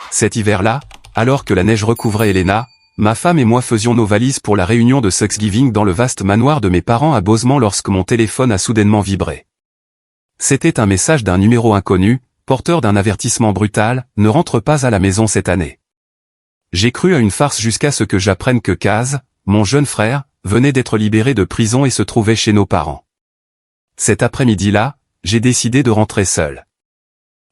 Cet hiver-là, alors que la neige recouvrait Helena, ma femme et moi faisions nos valises pour la réunion de Thanksgiving dans le vaste manoir de mes parents à Bosemont lorsque mon téléphone a soudainement vibré. C'était un message d'un numéro inconnu, porteur d'un avertissement brutal, ne rentre pas à la maison cette année. J'ai cru à une farce jusqu'à ce que j'apprenne que Kaz, mon jeune frère, venait d'être libéré de prison et se trouvait chez nos parents. Cet après-midi-là, j'ai décidé de rentrer seul.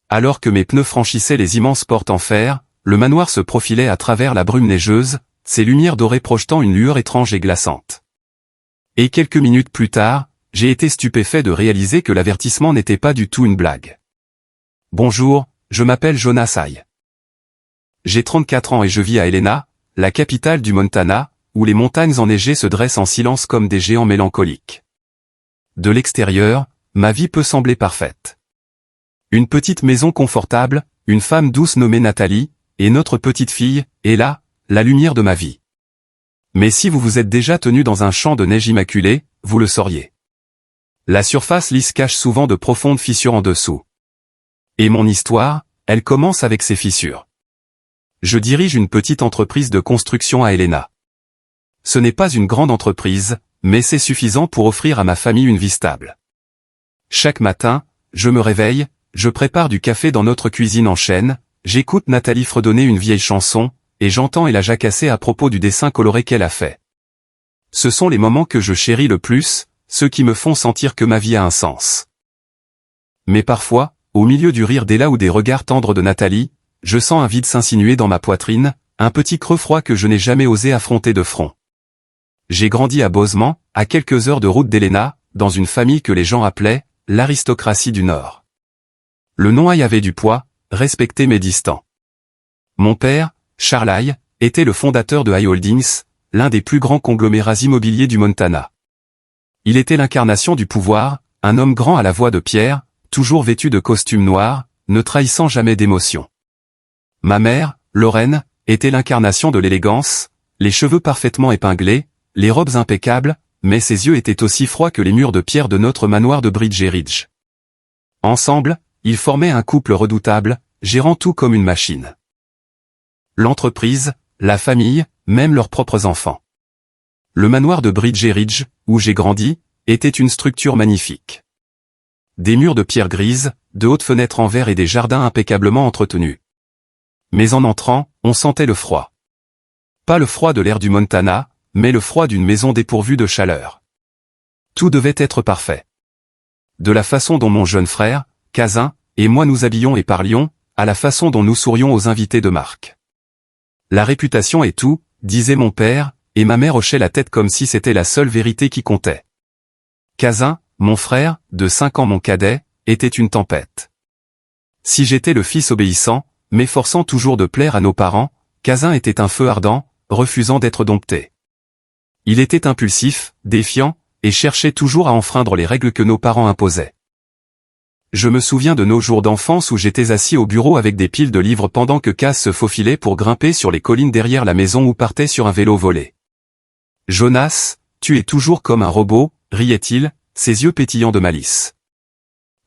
Alors que mes pneus franchissaient les immenses portes en fer, le manoir se profilait à travers la brume neigeuse, ses lumières dorées projetant une lueur étrange et glaçante. Et quelques minutes plus tard, j'ai été stupéfait de réaliser que l'avertissement n'était pas du tout une blague. Bonjour, je m'appelle Jonas Hay. J'ai 34 ans et je vis à Helena, la capitale du Montana, où les montagnes enneigées se dressent en silence comme des géants mélancoliques. De l'extérieur, ma vie peut sembler parfaite. Une petite maison confortable, une femme douce nommée Nathalie, et notre petite fille, Ella, la lumière de ma vie. Mais si vous vous êtes déjà tenu dans un champ de neige immaculé, vous le sauriez. La surface lisse cache souvent de profondes fissures en dessous. Et mon histoire, elle commence avec ces fissures. Je dirige une petite entreprise de construction à Helena. Ce n'est pas une grande entreprise, mais c'est suffisant pour offrir à ma famille une vie stable. Chaque matin, je me réveille, je prépare du café dans notre cuisine en chêne, j'écoute Nathalie fredonner une vieille chanson, et j'entends Ella jacasser à propos du dessin coloré qu'elle a fait. Ce sont les moments que je chéris le plus, ceux qui me font sentir que ma vie a un sens. Mais parfois, au milieu du rire d'Ella ou des regards tendres de Nathalie, je sens un vide s'insinuer dans ma poitrine, un petit creux froid que je n'ai jamais osé affronter de front. J'ai grandi à Bosemont, à quelques heures de route d'Helena, dans une famille que les gens appelaient l'aristocratie du Nord. Le nom Hay avait du poids, respecté mais distant. Mon père, Charles Hay, était le fondateur de Hay Holdings, l'un des plus grands conglomérats immobiliers du Montana. Il était l'incarnation du pouvoir, un homme grand à la voix de pierre, toujours vêtu de costume noir, ne trahissant jamais d'émotion. Ma mère, Lorraine, était l'incarnation de l'élégance, les cheveux parfaitement épinglés, les robes impeccables, mais ses yeux étaient aussi froids que les murs de pierre de notre manoir de Bridge. Ensemble, ils formaient un couple redoutable, gérant tout comme une machine. L'entreprise, la famille, même leurs propres enfants. Le manoir de Bridge, où j'ai grandi, était une structure magnifique. Des murs de pierre grise, de hautes fenêtres en verre et des jardins impeccablement entretenus. Mais en entrant, on sentait le froid. Pas le froid de l'air du Montana, mais le froid d'une maison dépourvue de chaleur. Tout devait être parfait. De la façon dont mon jeune frère, Kazin, et moi nous habillions et parlions, à la façon dont nous sourions aux invités de marque. La réputation est tout, disait mon père, et ma mère hochait la tête comme si c'était la seule vérité qui comptait. Kazin, mon frère, de 5 ans mon cadet, était une tempête. Si j'étais le fils obéissant, m'efforçant toujours de plaire à nos parents, Kazin était un feu ardent, refusant d'être dompté. Il était impulsif, défiant, et cherchait toujours à enfreindre les règles que nos parents imposaient. Je me souviens de nos jours d'enfance où j'étais assis au bureau avec des piles de livres pendant que Kaz se faufilait pour grimper sur les collines derrière la maison ou partait sur un vélo volé. « Jonas, tu es toujours comme un robot », riait-il, ses yeux pétillants de malice.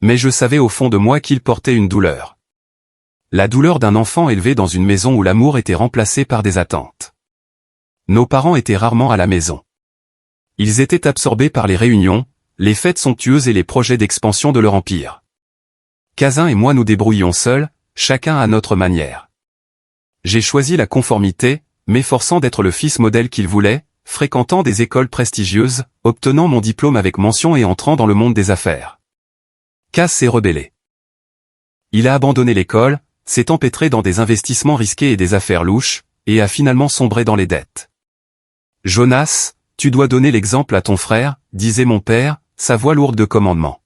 Mais je savais au fond de moi qu'il portait une douleur. La douleur d'un enfant élevé dans une maison où l'amour était remplacé par des attentes. Nos parents étaient rarement à la maison. Ils étaient absorbés par les réunions, les fêtes somptueuses et les projets d'expansion de leur empire. Kazin et moi nous débrouillions seuls, chacun à notre manière. J'ai choisi la conformité, m'efforçant d'être le fils modèle qu'il voulait, fréquentant des écoles prestigieuses, obtenant mon diplôme avec mention et entrant dans le monde des affaires. Kaz s'est rebellé. Il a abandonné l'école, s'est empêtré dans des investissements risqués et des affaires louches, et a finalement sombré dans les dettes. « Jonas, tu dois donner l'exemple à ton frère », disait mon père, sa voix lourde de commandement.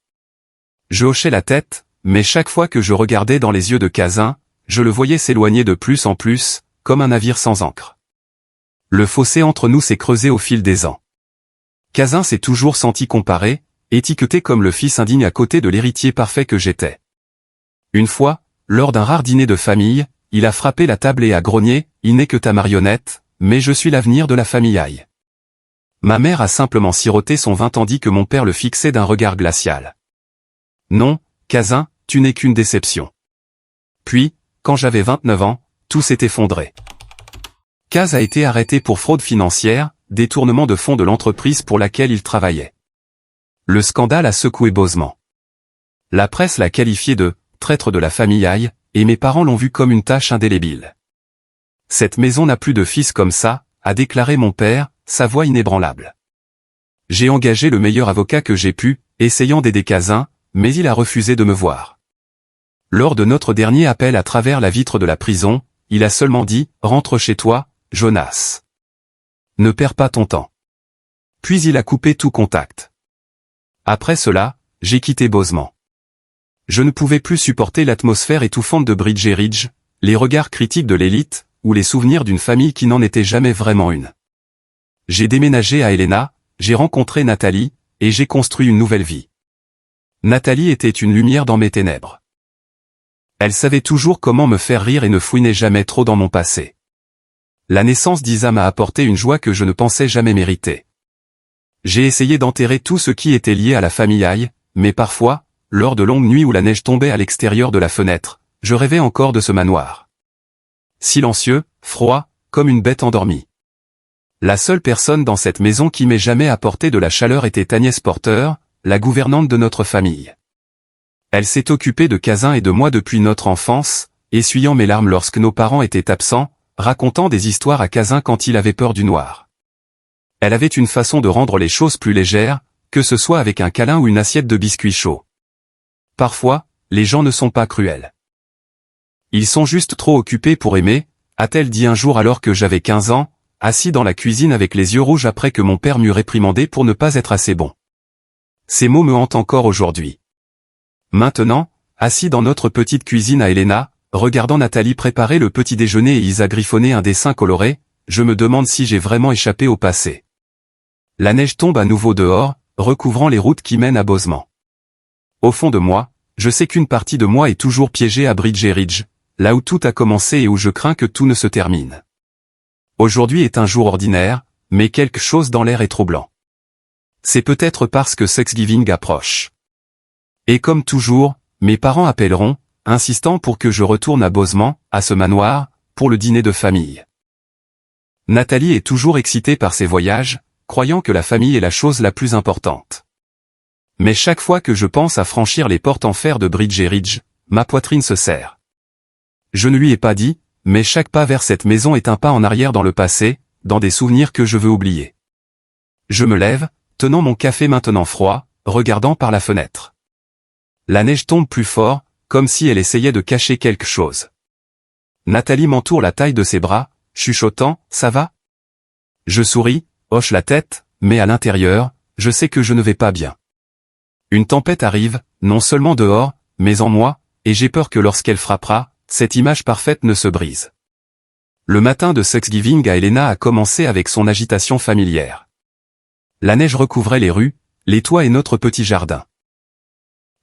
Je hochais la tête, mais chaque fois que je regardais dans les yeux de Kazin, je le voyais s'éloigner de plus en plus, comme un navire sans ancre. Le fossé entre nous s'est creusé au fil des ans. Kazin s'est toujours senti comparé, étiqueté comme le fils indigne à côté de l'héritier parfait que j'étais. Une fois, lors d'un rare dîner de famille, il a frappé la table et a grogné « Il n'est que ta marionnette, mais je suis l'avenir de la famille Hay ». Ma mère a simplement siroté son vin tandis que mon père le fixait d'un regard glacial. « Non, Kazin, tu n'es qu'une déception. » Puis, quand j'avais 29 ans, tout s'est effondré. Kaz a été arrêté pour fraude financière, détournement de fonds de l'entreprise pour laquelle il travaillait. Le scandale a secoué Bosemans. La presse l'a qualifié de « traître de la famille Aïe » et mes parents l'ont vu comme une tâche indélébile. Cette maison n'a plus de fils comme ça, a déclaré mon père, sa voix inébranlable. J'ai engagé le meilleur avocat que j'ai pu, essayant d'aider Kazin, mais il a refusé de me voir. Lors de notre dernier appel à travers la vitre de la prison, il a seulement dit « Rentre chez toi, Jonas. Ne perds pas ton temps. » Puis il a coupé tout contact. Après cela, j'ai quitté Bosemans. Je ne pouvais plus supporter l'atmosphère étouffante de Bridger Ridge, les regards critiques de l'élite, ou les souvenirs d'une famille qui n'en était jamais vraiment une. J'ai déménagé à Helena, j'ai rencontré Nathalie, et j'ai construit une nouvelle vie. Nathalie était une lumière dans mes ténèbres. Elle savait toujours comment me faire rire et ne fouinait jamais trop dans mon passé. La naissance d'Isa m'a apporté une joie que je ne pensais jamais mériter. J'ai essayé d'enterrer tout ce qui était lié à la famille Aïe, mais parfois, lors de longues nuits où la neige tombait à l'extérieur de la fenêtre, je rêvais encore de ce manoir. Silencieux, froid, comme une bête endormie. La seule personne dans cette maison qui m'ait jamais apporté de la chaleur était Agnès Porter, la gouvernante de notre famille. Elle s'est occupée de Kazin et de moi depuis notre enfance, essuyant mes larmes lorsque nos parents étaient absents, racontant des histoires à Kazin quand il avait peur du noir. Elle avait une façon de rendre les choses plus légères, que ce soit avec un câlin ou une assiette de biscuits chauds. Parfois, les gens ne sont pas cruels. Ils sont juste trop occupés pour aimer, a-t-elle dit un jour alors que j'avais 15 ans, assis dans la cuisine avec les yeux rouges après que mon père m'eut réprimandé pour ne pas être assez bon. Ces mots me hantent encore aujourd'hui. Maintenant, assis dans notre petite cuisine à Helena, regardant Nathalie préparer le petit déjeuner et Isa griffonner un dessin coloré, je me demande si j'ai vraiment échappé au passé. La neige tombe à nouveau dehors, recouvrant les routes qui mènent à Bosemans. Au fond de moi, je sais qu'une partie de moi est toujours piégée à Bridger Ridge, là où tout a commencé et où je crains que tout ne se termine. Aujourd'hui est un jour ordinaire, mais quelque chose dans l'air est troublant. C'est peut-être parce que Thanksgiving approche. Et comme toujours, mes parents appelleront, insistant pour que je retourne à Bosemans, à ce manoir, pour le dîner de famille. Nathalie est toujours excitée par ses voyages, croyant que la famille est la chose la plus importante. Mais chaque fois que je pense à franchir les portes en fer de Bridger Ridge, ma poitrine se serre. Je ne lui ai pas dit, mais chaque pas vers cette maison est un pas en arrière dans le passé, dans des souvenirs que je veux oublier. Je me lève, tenant mon café maintenant froid, regardant par la fenêtre. La neige tombe plus fort, comme si elle essayait de cacher quelque chose. Nathalie m'entoure la taille de ses bras, chuchotant « Ça va ?» Je souris, hoche la tête, mais à l'intérieur, je sais que je ne vais pas bien. Une tempête arrive, non seulement dehors, mais en moi, et j'ai peur que lorsqu'elle frappera, cette image parfaite ne se brise. Le matin de Thanksgiving à Helena a commencé avec son agitation familière. La neige recouvrait les rues, les toits et notre petit jardin.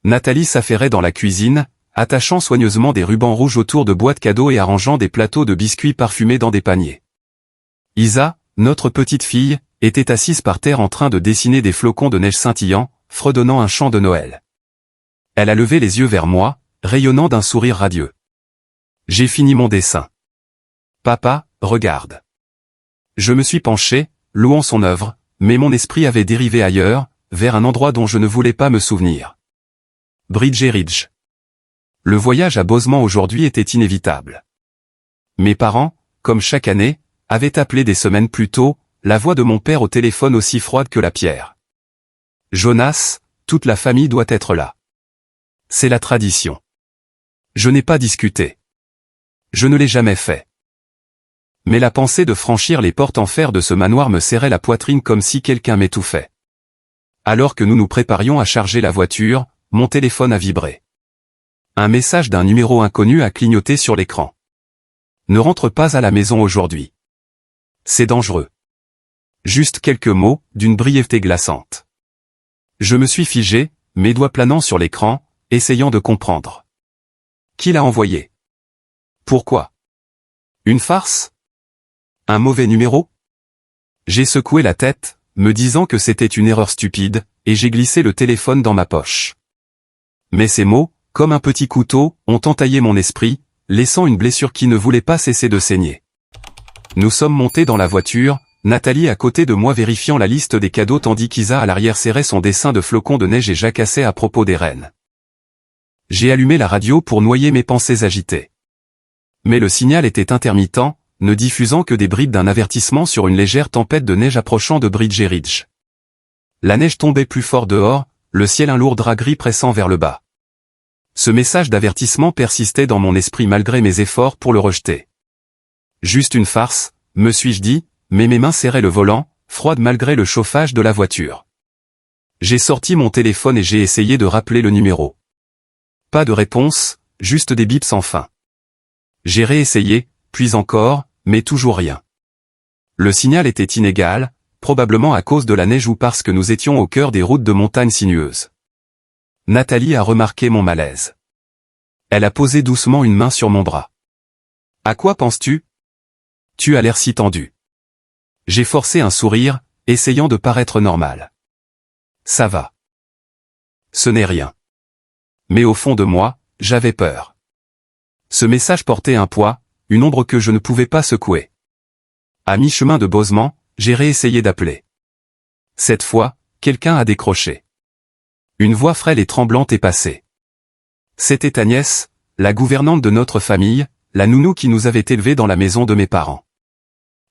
Nathalie s'affairait dans la cuisine, attachant soigneusement des rubans rouges autour de boîtes cadeaux et arrangeant des plateaux de biscuits parfumés dans des paniers. Isa, notre petite fille, était assise par terre en train de dessiner des flocons de neige scintillants, fredonnant un chant de Noël. Elle a levé les yeux vers moi, rayonnant d'un sourire radieux. J'ai fini mon dessin. Papa, regarde. Je me suis penché, louant son œuvre, mais mon esprit avait dérivé ailleurs, vers un endroit dont je ne voulais pas me souvenir. Bridger Ridge. Le voyage à Bosemans aujourd'hui était inévitable. Mes parents, comme chaque année, avaient appelé des semaines plus tôt, la voix de mon père au téléphone aussi froide que la pierre. Jonas, toute la famille doit être là. C'est la tradition. Je n'ai pas discuté. Je ne l'ai jamais fait. Mais la pensée de franchir les portes en fer de ce manoir me serrait la poitrine comme si quelqu'un m'étouffait. Alors que nous nous préparions à charger la voiture, mon téléphone a vibré. Un message d'un numéro inconnu a clignoté sur l'écran. Ne rentre pas à la maison aujourd'hui. C'est dangereux. Juste quelques mots, d'une brièveté glaçante. Je me suis figé, mes doigts planant sur l'écran, essayant de comprendre. Qui l'a envoyé? Pourquoi? Une farce? Un mauvais numéro? J'ai secoué la tête, me disant que c'était une erreur stupide, et j'ai glissé le téléphone dans ma poche. Mais ces mots, comme un petit couteau, ont entaillé mon esprit, laissant une blessure qui ne voulait pas cesser de saigner. Nous sommes montés dans la voiture, Nathalie à côté de moi vérifiant la liste des cadeaux tandis qu'Isa à l'arrière serrait son dessin de flocons de neige et jacassait à propos des rennes. J'ai allumé la radio pour noyer mes pensées agitées. Mais le signal était intermittent, ne diffusant que des bribes d'un avertissement sur une légère tempête de neige approchant de Bridge Ridge. La neige tombait plus fort dehors, le ciel un lourd drap gris pressant vers le bas. Ce message d'avertissement persistait dans mon esprit malgré mes efforts pour le rejeter. Juste une farce, me suis-je dit, mais mes mains serraient le volant, froides malgré le chauffage de la voiture. J'ai sorti mon téléphone et j'ai essayé de rappeler le numéro. Pas de réponse, juste des bips sans fin. J'ai réessayé, puis encore, mais toujours rien. Le signal était inégal, probablement à cause de la neige ou parce que nous étions au cœur des routes de montagne sinueuses. Nathalie a remarqué mon malaise. Elle a posé doucement une main sur mon bras. « À quoi penses-tu ? Tu as l'air si tendu. » J'ai forcé un sourire, essayant de paraître normal. « Ça va. Ce n'est rien. » Mais au fond de moi, j'avais peur. Ce message portait un poids, une ombre que je ne pouvais pas secouer. À mi-chemin de Bosemont, j'ai réessayé d'appeler. Cette fois, quelqu'un a décroché. Une voix frêle et tremblante est passée. C'était Agnès, la gouvernante de notre famille, la nounou qui nous avait élevés dans la maison de mes parents.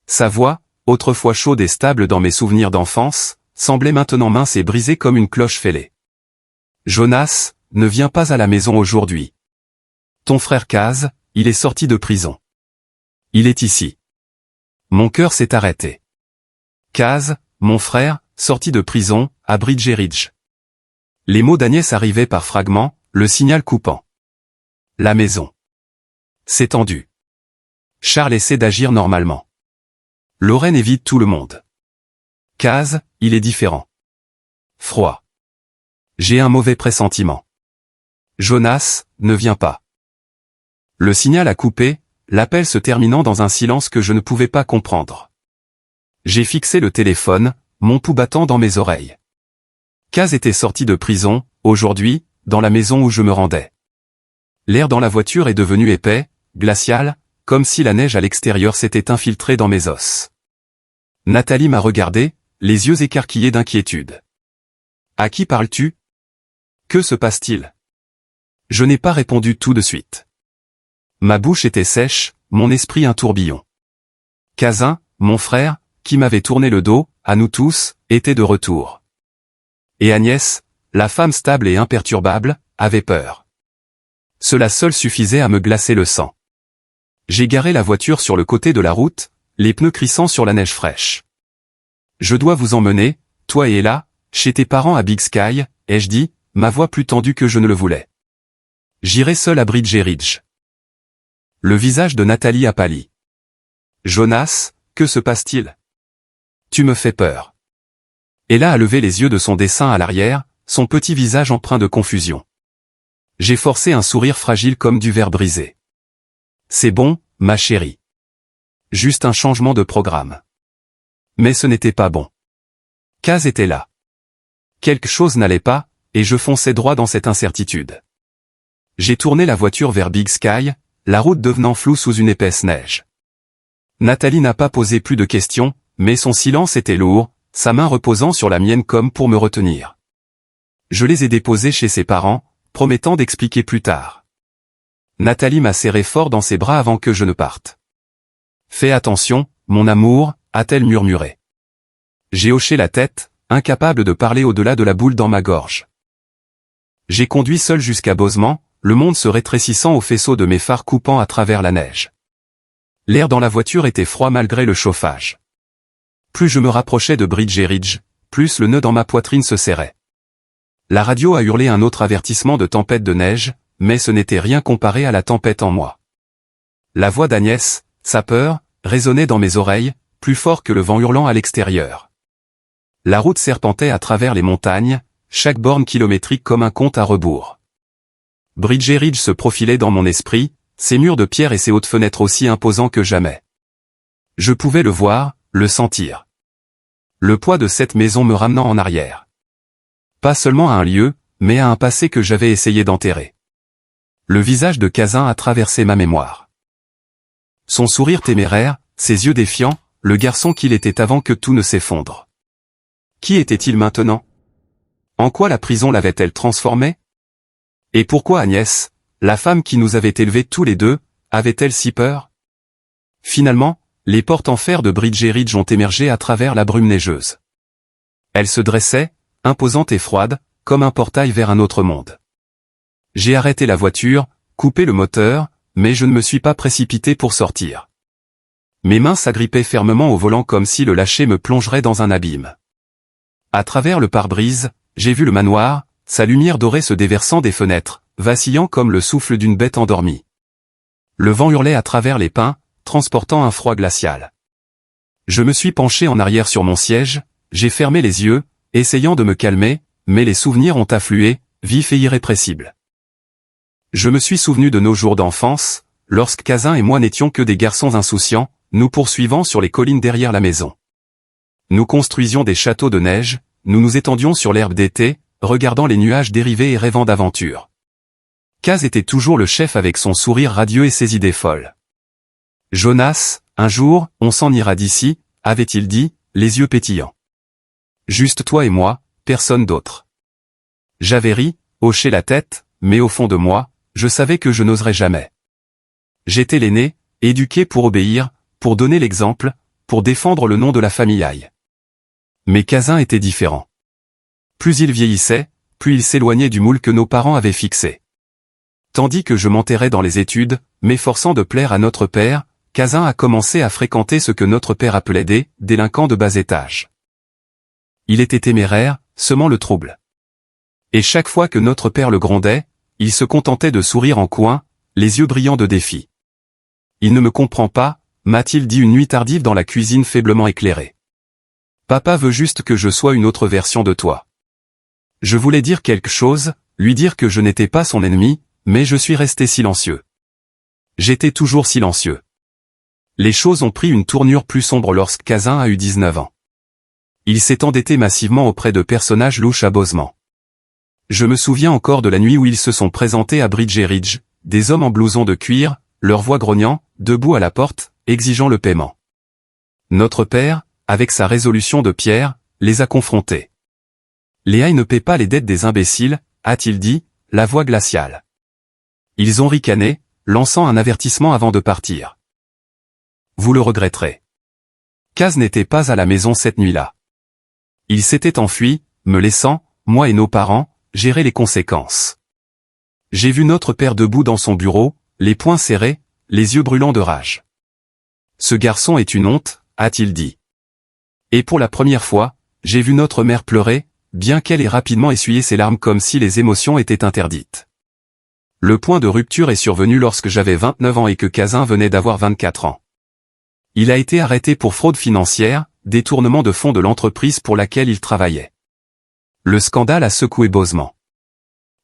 Sa voix, autrefois chaude et stable dans mes souvenirs d'enfance, semblait maintenant mince et brisée comme une cloche fêlée. « Jonas, ne viens pas à la maison aujourd'hui. Ton frère Kaz, il est sorti de prison. Il est ici. » Mon cœur s'est arrêté. Kaz, mon frère, sorti de prison, à Bridge Ridge. Les mots d'Agnès arrivaient par fragments, le signal coupant. La maison. C'est tendu. Charles essaie d'agir normalement. Lorraine évite tout le monde. Kaz, il est différent. Froid. J'ai un mauvais pressentiment. Jonas, ne viens pas. Le signal a coupé, l'appel se terminant dans un silence que je ne pouvais pas comprendre. J'ai fixé le téléphone, mon pouls battant dans mes oreilles. Kaz était sorti de prison, aujourd'hui, dans la maison où je me rendais. L'air dans la voiture est devenu épais, glacial, comme si la neige à l'extérieur s'était infiltrée dans mes os. Nathalie m'a regardé, les yeux écarquillés d'inquiétude. « À qui parles-tu ? Que se passe-t-il » Je n'ai pas répondu tout de suite. Ma bouche était sèche, mon esprit un tourbillon. Kazin, mon frère, qui m'avait tourné le dos, à nous tous, était de retour. Et Agnès, la femme stable et imperturbable, avait peur. Cela seul suffisait à me glacer le sang. J'ai garé la voiture sur le côté de la route, les pneus crissant sur la neige fraîche. « Je dois vous emmener, toi et Ella, chez tes parents à Big Sky, » ai-je dit, ma voix plus tendue que je ne le voulais. « J'irai seul à Bridge Ridge. » Le visage de Nathalie a pâli. « Jonas, que se passe-t-il ? Tu me fais peur. » Ella a levé les yeux de son dessin à l'arrière, son petit visage empreint de confusion. J'ai forcé un sourire fragile comme du verre brisé. « C'est bon, ma chérie. Juste un changement de programme. » Mais ce n'était pas bon. Kaz était là. Quelque chose n'allait pas, et je fonçais droit dans cette incertitude. J'ai tourné la voiture vers Big Sky, la route devenant floue sous une épaisse neige. Nathalie n'a pas posé plus de questions, mais son silence était lourd, sa main reposant sur la mienne comme pour me retenir. Je les ai déposés chez ses parents, promettant d'expliquer plus tard. Nathalie m'a serré fort dans ses bras avant que je ne parte. « Fais attention, mon amour », a-t-elle murmuré. J'ai hoché la tête, incapable de parler au-delà de la boule dans ma gorge. J'ai conduit seul jusqu'à Bosemont, le monde se rétrécissant au faisceau de mes phares coupant à travers la neige. L'air dans la voiture était froid malgré le chauffage. Plus je me rapprochais de Bridge Ridge, plus le nœud dans ma poitrine se serrait. La radio a hurlé un autre avertissement de tempête de neige, mais ce n'était rien comparé à la tempête en moi. La voix d'Agnès, sa peur, résonnait dans mes oreilles, plus fort que le vent hurlant à l'extérieur. La route serpentait à travers les montagnes, chaque borne kilométrique comme un compte à rebours. Bridge Ridge se profilait dans mon esprit, ses murs de pierre et ses hautes fenêtres aussi imposants que jamais. Je pouvais le voir, le sentir. Le poids de cette maison me ramenant en arrière. Pas seulement à un lieu, mais à un passé que j'avais essayé d'enterrer. Le visage de Kazin a traversé ma mémoire. Son sourire téméraire, ses yeux défiants, le garçon qu'il était avant que tout ne s'effondre. Qui était-il maintenant? En quoi la prison l'avait-elle transformé? Et pourquoi Agnès, la femme qui nous avait élevés tous les deux, avait-elle si peur? Finalement, les portes en fer de Bridger Ridge ont émergé à travers la brume neigeuse. Elles se dressaient, imposantes et froides, comme un portail vers un autre monde. J'ai arrêté la voiture, coupé le moteur, mais je ne me suis pas précipité pour sortir. Mes mains s'agrippaient fermement au volant comme si le lâcher me plongerait dans un abîme. À travers le pare-brise, j'ai vu le manoir, sa lumière dorée se déversant des fenêtres, vacillant comme le souffle d'une bête endormie. Le vent hurlait à travers les pins, transportant un froid glacial. Je me suis penché en arrière sur mon siège, j'ai fermé les yeux, essayant de me calmer, mais les souvenirs ont afflué, vifs et irrépressibles. Je me suis souvenu de nos jours d'enfance, lorsque Kazin et moi n'étions que des garçons insouciants, nous poursuivant sur les collines derrière la maison. Nous construisions des châteaux de neige, nous nous étendions sur l'herbe d'été, regardant les nuages dériver et rêvant d'aventure. Kaz était toujours le chef avec son sourire radieux et ses idées folles. Jonas, un jour, on s'en ira d'ici, avait-il dit, les yeux pétillants. Juste toi et moi, personne d'autre. J'avais ri, hoché la tête, mais au fond de moi, je savais que je n'oserais jamais. J'étais l'aîné, éduqué pour obéir, pour donner l'exemple, pour défendre le nom de la famille Aïe. Mais Kazin était différent. Plus il vieillissait, plus il s'éloignait du moule que nos parents avaient fixé. Tandis que je m'enterrais dans les études, m'efforçant de plaire à notre père, Kazin a commencé à fréquenter ce que notre père appelait des délinquants de bas étage. Il était téméraire, semant le trouble. Et chaque fois que notre père le grondait, il se contentait de sourire en coin, les yeux brillants de défi. Il ne me comprend pas, m'a-t-il dit une nuit tardive dans la cuisine faiblement éclairée. Papa veut juste que je sois une autre version de toi. Je voulais dire quelque chose, lui dire que je n'étais pas son ennemi, mais je suis resté silencieux. J'étais toujours silencieux. Les choses ont pris une tournure plus sombre lorsque Kazin a eu 19 ans. Il s'est endetté massivement auprès de personnages louches à Bozeman. Je me souviens encore de la nuit où ils se sont présentés à Bridger Ridge, des hommes en blouson de cuir, leur voix grognant, debout à la porte, exigeant le paiement. Notre père, avec sa résolution de pierre, les a confrontés. Les Aïe ne paient pas les dettes des imbéciles, a-t-il dit, la voix glaciale. Ils ont ricané, lançant un avertissement avant de partir. Vous le regretterez. Kaz n'était pas à la maison cette nuit-là. Il s'était enfui, me laissant, moi et nos parents, gérer les conséquences. J'ai vu notre père debout dans son bureau, les poings serrés, les yeux brûlants de rage. Ce garçon est une honte, a-t-il dit. Et pour la première fois, j'ai vu notre mère pleurer, bien qu'elle ait rapidement essuyé ses larmes comme si les émotions étaient interdites. Le point de rupture est survenu lorsque j'avais 29 ans et que Kazin venait d'avoir 24 ans. Il a été arrêté pour fraude financière, détournement de fonds de l'entreprise pour laquelle il travaillait. Le scandale a secoué Bozeman.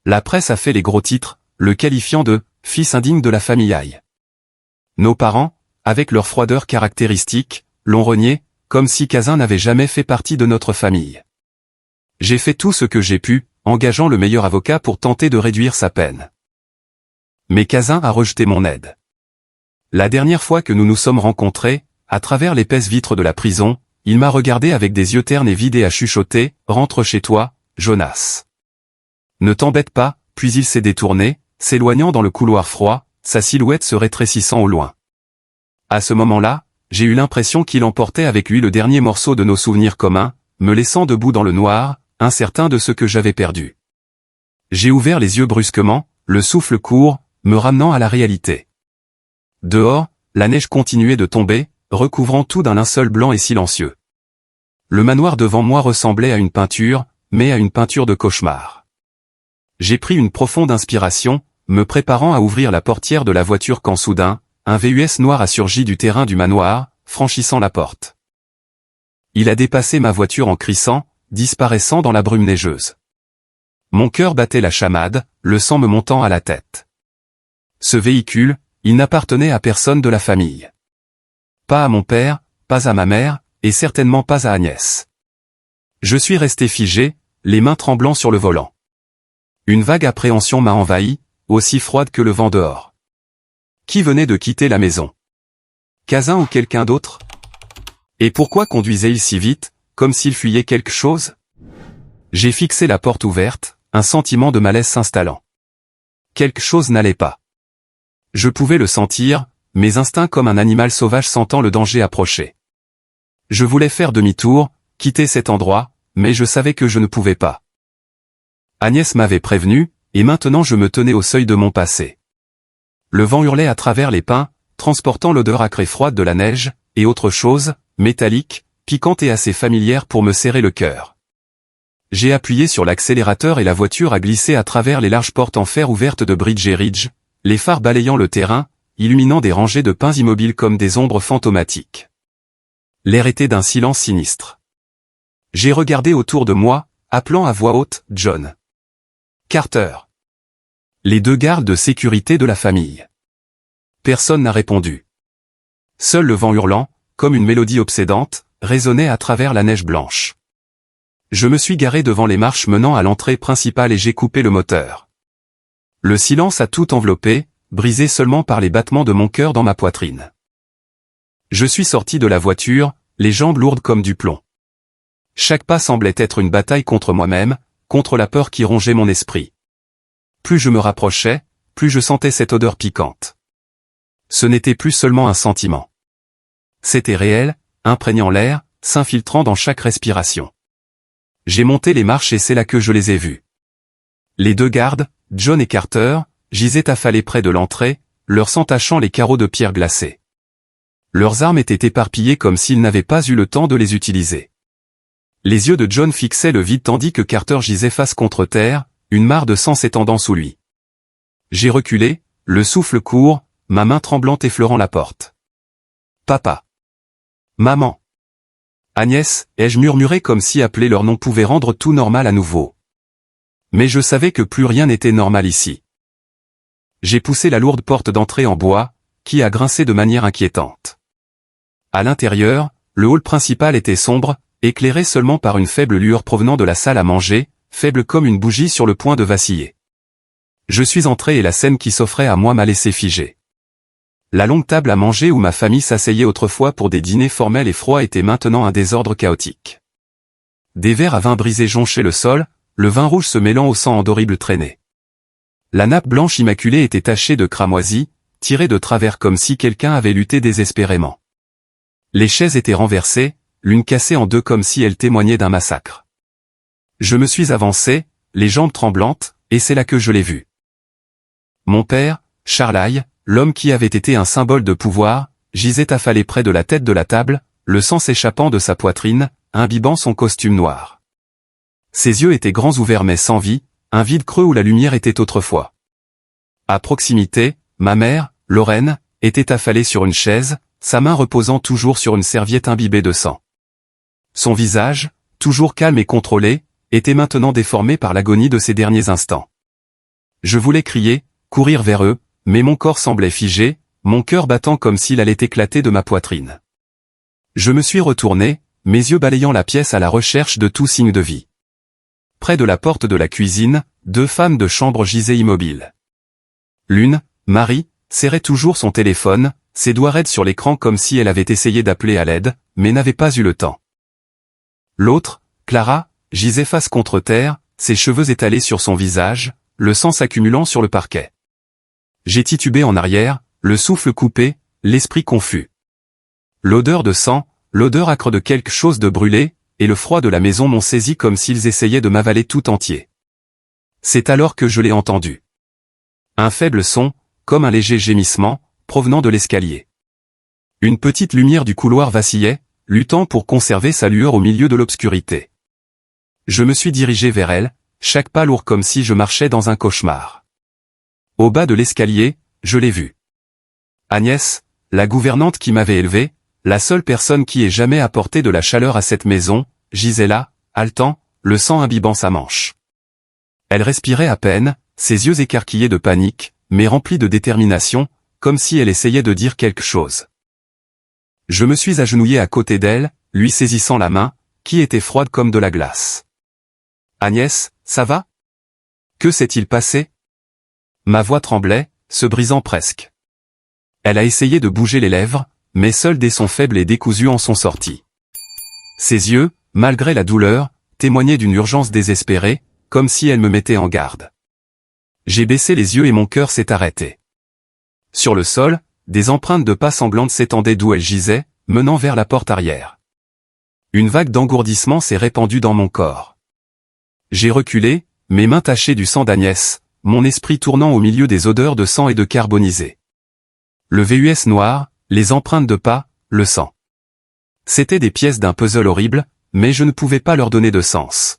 La presse a fait les gros titres, le qualifiant de « fils indigne de la famille Aïe ». Nos parents, avec leur froideur caractéristique, l'ont renié, comme si Kazin n'avait jamais fait partie de notre famille. J'ai fait tout ce que j'ai pu, engageant le meilleur avocat pour tenter de réduire sa peine. Mais Kazin a rejeté mon aide. La dernière fois que nous nous sommes rencontrés, à travers l'épaisse vitre de la prison, il m'a regardé avec des yeux ternes et vides et a chuchoté « Rentre chez toi, Jonas. » Ne t'embête pas, puis il s'est détourné, s'éloignant dans le couloir froid, sa silhouette se rétrécissant au loin. À ce moment-là, j'ai eu l'impression qu'il emportait avec lui le dernier morceau de nos souvenirs communs, me laissant debout dans le noir, incertain de ce que j'avais perdu. J'ai ouvert les yeux brusquement, le souffle court, me ramenant à la réalité. Dehors, la neige continuait de tomber, recouvrant tout d'un linceul blanc et silencieux. Le manoir devant moi ressemblait à une peinture, mais à une peinture de cauchemar. J'ai pris une profonde inspiration, me préparant à ouvrir la portière de la voiture quand soudain, un VUS noir a surgi du terrain du manoir, franchissant la porte. Il a dépassé ma voiture en crissant, disparaissant dans la brume neigeuse. Mon cœur battait la chamade, le sang me montant à la tête. Ce véhicule, il n'appartenait à personne de la famille. Pas à mon père, pas à ma mère, et certainement pas à Agnès. Je suis resté figé, les mains tremblant sur le volant. Une vague appréhension m'a envahi, aussi froide que le vent dehors. Qui venait de quitter la maison? Kazan ou quelqu'un d'autre? Et pourquoi conduisait-il si vite, comme s'il fuyait quelque chose? J'ai fixé la porte ouverte, un sentiment de malaise s'installant. Quelque chose n'allait pas. Je pouvais le sentir, mes instincts comme un animal sauvage sentant le danger approcher. Je voulais faire demi-tour, quitter cet endroit, mais je savais que je ne pouvais pas. Agnès m'avait prévenu, et maintenant je me tenais au seuil de mon passé. Le vent hurlait à travers les pins, transportant l'odeur acre et froide de la neige, et autre chose, métallique, piquante et assez familière pour me serrer le cœur. J'ai appuyé sur l'accélérateur et la voiture a glissé à travers les larges portes en fer ouvertes de Bridge et Ridge, les phares balayant le terrain, illuminant des rangées de pins immobiles comme des ombres fantomatiques. L'air était d'un silence sinistre. J'ai regardé autour de moi, appelant à voix haute « John. Carter. » Les deux gardes de sécurité de la famille. Personne n'a répondu. Seul le vent hurlant, comme une mélodie obsédante, résonnait à travers la neige blanche. Je me suis garé devant les marches menant à l'entrée principale et j'ai coupé le moteur. Le silence a tout enveloppé, brisé seulement par les battements de mon cœur dans ma poitrine. Je suis sorti de la voiture, les jambes lourdes comme du plomb. Chaque pas semblait être une bataille contre moi-même, contre la peur qui rongeait mon esprit. Plus je me rapprochais, plus je sentais cette odeur piquante. Ce n'était plus seulement un sentiment. C'était réel, imprégnant l'air, s'infiltrant dans chaque respiration. J'ai monté les marches et c'est là que je les ai vus. Les deux gardes, John et Carter, gisaient affalés près de l'entrée, leur sang tachant les carreaux de pierre glacée. Leurs armes étaient éparpillées comme s'ils n'avaient pas eu le temps de les utiliser. Les yeux de John fixaient le vide tandis que Carter gisait face contre terre, une mare de sang s'étendant sous lui. J'ai reculé, le souffle court, ma main tremblante effleurant la porte. Papa. Maman. Agnès, ai-je murmuré comme si appeler leur nom pouvait rendre tout normal à nouveau. Mais je savais que plus rien n'était normal ici. J'ai poussé la lourde porte d'entrée en bois, qui a grincé de manière inquiétante. À l'intérieur, le hall principal était sombre, éclairé seulement par une faible lueur provenant de la salle à manger, faible comme une bougie sur le point de vaciller. Je suis entré et la scène qui s'offrait à moi m'a laissé figé. La longue table à manger où ma famille s'asseyait autrefois pour des dîners formels et froids était maintenant un désordre chaotique. Des verres à vin brisés jonchaient le sol, le vin rouge se mêlant au sang en d'horribles traînées. La nappe blanche immaculée était tachée de cramoisis, tirée de travers comme si quelqu'un avait lutté désespérément. Les chaises étaient renversées, l'une cassée en deux comme si elle témoignait d'un massacre. Je me suis avancé, les jambes tremblantes, et c'est là que je l'ai vu. Mon père, Charlaille, l'homme qui avait été un symbole de pouvoir, gisait affalé près de la tête de la table, le sang s'échappant de sa poitrine, imbibant son costume noir. Ses yeux étaient grands ouverts mais sans vie, un vide creux où la lumière était autrefois. À proximité, ma mère, Lorraine, était affalée sur une chaise, sa main reposant toujours sur une serviette imbibée de sang. Son visage, toujours calme et contrôlé, était maintenant déformé par l'agonie de ces derniers instants. Je voulais crier, courir vers eux, mais mon corps semblait figé, mon cœur battant comme s'il allait éclater de ma poitrine. Je me suis retourné, mes yeux balayant la pièce à la recherche de tout signe de vie. Près de la porte de la cuisine, deux femmes de chambre gisaient immobiles. L'une, Marie, serrait toujours son téléphone, ses doigts raides sur l'écran comme si elle avait essayé d'appeler à l'aide, mais n'avait pas eu le temps. L'autre, Clara, gisait face contre terre, ses cheveux étalés sur son visage, le sang s'accumulant sur le parquet. J'ai titubé en arrière, le souffle coupé, l'esprit confus. L'odeur de sang, l'odeur âcre de quelque chose de brûlé, et le froid de la maison m'ont saisi comme s'ils essayaient de m'avaler tout entier. C'est alors que je l'ai entendu. Un faible son, comme un léger gémissement, provenant de l'escalier. Une petite lumière du couloir vacillait, luttant pour conserver sa lueur au milieu de l'obscurité. Je me suis dirigé vers elle, chaque pas lourd comme si je marchais dans un cauchemar. Au bas de l'escalier, je l'ai vue. Agnès, la gouvernante qui m'avait élevé, la seule personne qui ait jamais apporté de la chaleur à cette maison, gisait là, haletant, le sang imbibant sa manche. Elle respirait à peine, ses yeux écarquillés de panique, mais remplis de détermination, comme si elle essayait de dire quelque chose. Je me suis agenouillé à côté d'elle, lui saisissant la main, qui était froide comme de la glace. « Agnès, ça va ? Que s'est-il passé ? Ma voix tremblait, se brisant presque. Elle a essayé de bouger les lèvres, mais seuls des sons faibles et décousus en sont sortis. Ses yeux, malgré la douleur, témoignaient d'une urgence désespérée, comme si elle me mettait en garde. J'ai baissé les yeux et mon cœur s'est arrêté. Sur le sol, des empreintes de pas sanglantes s'étendaient d'où elle gisait, menant vers la porte arrière. Une vague d'engourdissement s'est répandue dans mon corps. J'ai reculé, mes mains tachées du sang d'Agnès, mon esprit tournant au milieu des odeurs de sang et de carbonisé. Le VUS noir, les empreintes de pas, le sang. C'étaient des pièces d'un puzzle horrible, mais je ne pouvais pas leur donner de sens.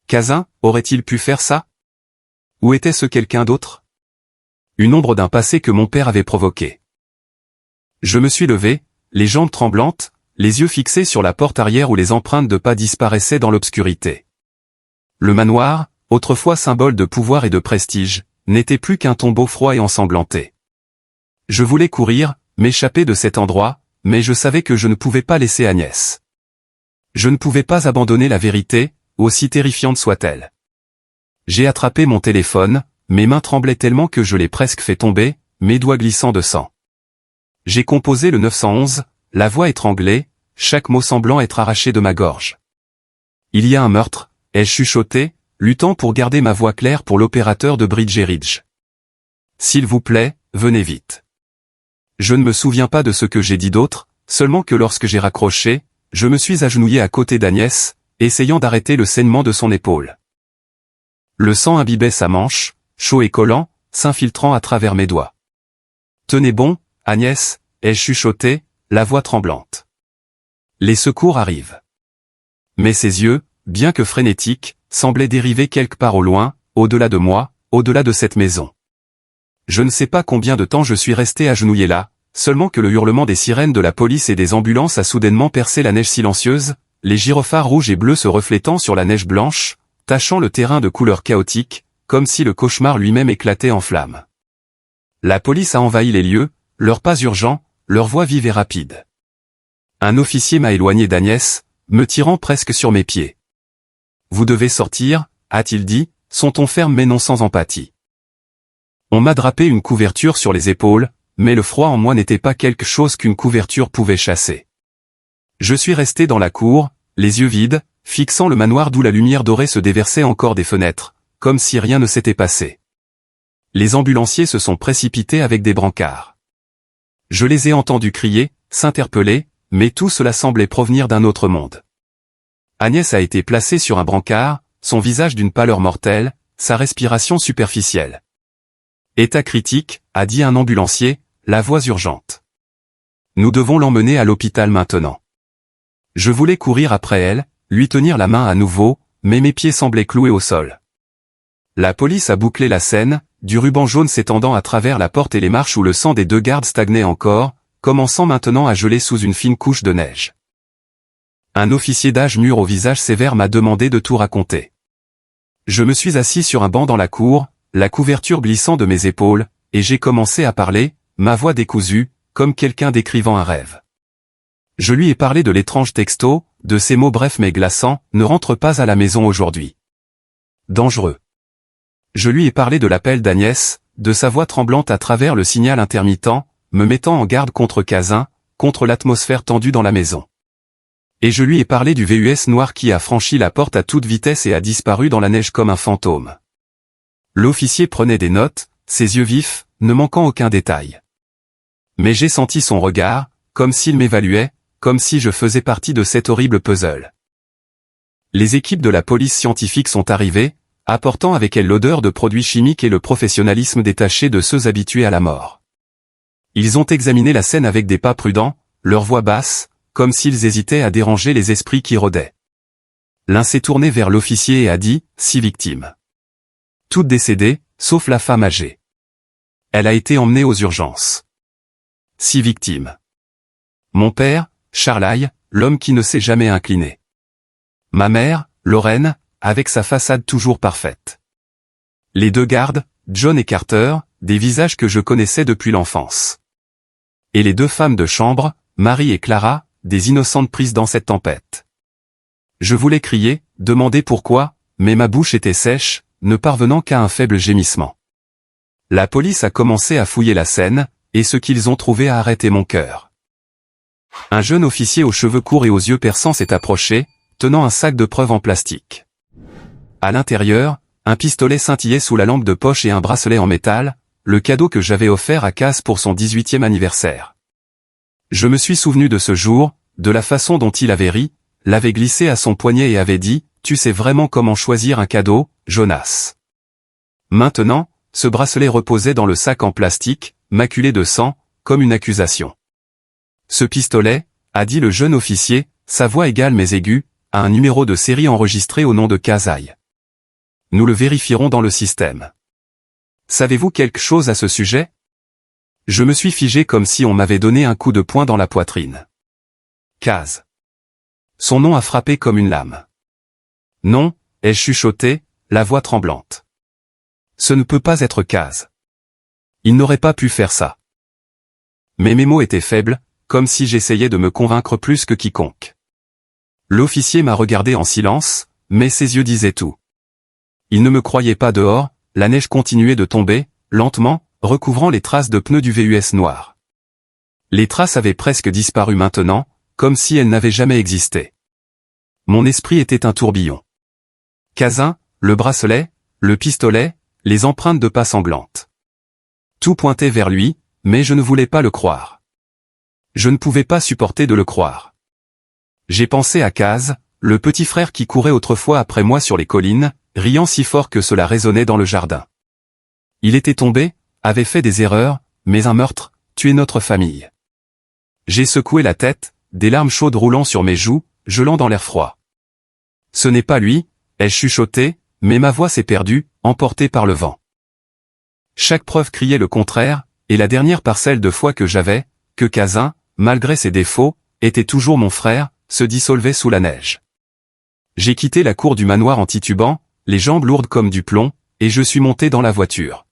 Cazin, aurait-il pu faire ça? Ou était-ce quelqu'un d'autre? Une ombre d'un passé que mon père avait provoqué. Je me suis levé, les jambes tremblantes, les yeux fixés sur la porte arrière où les empreintes de pas disparaissaient dans l'obscurité. Le manoir, autrefois symbole de pouvoir et de prestige, n'était plus qu'un tombeau froid et ensanglanté. Je voulais courir, m'échapper de cet endroit, mais je savais que je ne pouvais pas laisser Agnès. Je ne pouvais pas abandonner la vérité, aussi terrifiante soit-elle. J'ai attrapé mon téléphone, mes mains tremblaient tellement que je l'ai presque fait tomber, mes doigts glissant de sang. J'ai composé le 911, la voix étranglée, chaque mot semblant être arraché de ma gorge. Il y a un meurtre, ai-je chuchoté, luttant pour garder ma voix claire pour l'opérateur de Bridge Ridge. S'il vous plaît, venez vite. Je ne me souviens pas de ce que j'ai dit d'autre, seulement que lorsque j'ai raccroché, je me suis agenouillé à côté d'Agnès, essayant d'arrêter le saignement de son épaule. Le sang imbibait sa manche, chaud et collant, s'infiltrant à travers mes doigts. Tenez bon, Agnès, ai-je chuchoté, la voix tremblante. Les secours arrivent. Mais ses yeux, bien que frénétiques, semblaient dériver quelque part au loin, au-delà de moi, au-delà de cette maison. Je ne sais pas combien de temps je suis resté agenouillé là, seulement que le hurlement des sirènes de la police et des ambulances a soudainement percé la neige silencieuse, les gyrophares rouges et bleus se reflétant sur la neige blanche, tachant le terrain de couleurs chaotiques, comme si le cauchemar lui-même éclatait en flammes. La police a envahi les lieux, leurs pas urgents, leurs voix vives et rapides. Un officier m'a éloigné d'Agnès, me tirant presque sur mes pieds. Vous devez sortir, a-t-il dit, son ton ferme mais non sans empathie. On m'a drapé une couverture sur les épaules, mais le froid en moi n'était pas quelque chose qu'une couverture pouvait chasser. Je suis resté dans la cour, les yeux vides, fixant le manoir d'où la lumière dorée se déversait encore des fenêtres, comme si rien ne s'était passé. Les ambulanciers se sont précipités avec des brancards. Je les ai entendus crier, s'interpeller, mais tout cela semblait provenir d'un autre monde. Agnès a été placée sur un brancard, son visage d'une pâleur mortelle, sa respiration superficielle. État critique, a dit un ambulancier, la voix urgente. Nous devons l'emmener à l'hôpital maintenant. Je voulais courir après elle, lui tenir la main à nouveau, mais mes pieds semblaient cloués au sol. La police a bouclé la scène, du ruban jaune s'étendant à travers la porte et les marches où le sang des deux gardes stagnait encore, commençant maintenant à geler sous une fine couche de neige. Un officier d'âge mûr au visage sévère m'a demandé de tout raconter. Je me suis assis sur un banc dans la cour, la couverture glissant de mes épaules, et j'ai commencé à parler, ma voix décousue, comme quelqu'un décrivant un rêve. Je lui ai parlé de l'étrange texto, de ces mots brefs mais glaçants, ne rentre pas à la maison aujourd'hui. Dangereux. Je lui ai parlé de l'appel d'Agnès, de sa voix tremblante à travers le signal intermittent, me mettant en garde contre Cazin, contre l'atmosphère tendue dans la maison. Et je lui ai parlé du VUS noir qui a franchi la porte à toute vitesse et a disparu dans la neige comme un fantôme. L'officier prenait des notes, ses yeux vifs, ne manquant aucun détail. Mais j'ai senti son regard, comme s'il m'évaluait, comme si je faisais partie de cet horrible puzzle. Les équipes de la police scientifique sont arrivées, apportant avec elles l'odeur de produits chimiques et le professionnalisme détaché de ceux habitués à la mort. Ils ont examiné la scène avec des pas prudents, leur voix basse, comme s'ils hésitaient à déranger les esprits qui rôdaient. L'un s'est tourné vers l'officier et a dit, 6 victimes. Toutes décédées, sauf la femme âgée. Elle a été emmenée aux urgences. 6 victimes. Mon père, Charlaille, l'homme qui ne s'est jamais incliné. Ma mère, Lorraine, avec sa façade toujours parfaite. Les deux gardes, John et Carter, des visages que je connaissais depuis l'enfance. Et les deux femmes de chambre, Marie et Clara, des innocentes prises dans cette tempête. Je voulais crier, demander pourquoi, mais ma bouche était sèche, ne parvenant qu'à un faible gémissement. La police a commencé à fouiller la scène, et ce qu'ils ont trouvé a arrêté mon cœur. Un jeune officier aux cheveux courts et aux yeux perçants s'est approché, tenant un sac de preuves en plastique. À l'intérieur, un pistolet scintillait sous la lampe de poche et un bracelet en métal, le cadeau que j'avais offert à Kaz pour son 18e anniversaire. Je me suis souvenu de ce jour, de la façon dont il avait ri, l'avait glissé à son poignet et avait dit « Tu sais vraiment comment choisir un cadeau, Jonas ». Maintenant, ce bracelet reposait dans le sac en plastique, maculé de sang, comme une accusation. Ce pistolet, a dit le jeune officier, sa voix égale mais aiguë, a un numéro de série enregistré au nom de Kazai. Nous le vérifierons dans le système. Savez-vous quelque chose à ce sujet? Je me suis figé comme si on m'avait donné un coup de poing dans la poitrine. Kaz. Son nom a frappé comme une lame. Non, ai-je chuchoté, la voix tremblante. Ce ne peut pas être Kaz. Il n'aurait pas pu faire ça. Mais mes mots étaient faibles, comme si j'essayais de me convaincre plus que quiconque. L'officier m'a regardé en silence, mais ses yeux disaient tout. Il ne me croyait pas dehors, la neige continuait de tomber, lentement, recouvrant les traces de pneus du VUS noir. Les traces avaient presque disparu maintenant, comme si elles n'avaient jamais existé. Mon esprit était un tourbillon. Kazin, le bracelet, le pistolet, les empreintes de pas sanglantes. Tout pointait vers lui, mais je ne voulais pas le croire. Je ne pouvais pas supporter de le croire. J'ai pensé à Kaz, le petit frère qui courait autrefois après moi sur les collines, riant si fort que cela résonnait dans le jardin. Il était tombé, avait fait des erreurs, mais un meurtre, tué notre famille. J'ai secoué la tête, des larmes chaudes roulant sur mes joues, gelant dans l'air froid. Ce n'est pas lui, ai-je chuchoté, mais ma voix s'est perdue, emportée par le vent. Chaque preuve criait le contraire, et la dernière parcelle de foi que j'avais, que Kazin, malgré ses défauts, était toujours mon frère, se dissolvait sous la neige. J'ai quitté la cour du manoir en titubant, les jambes lourdes comme du plomb, et je suis monté dans la voiture.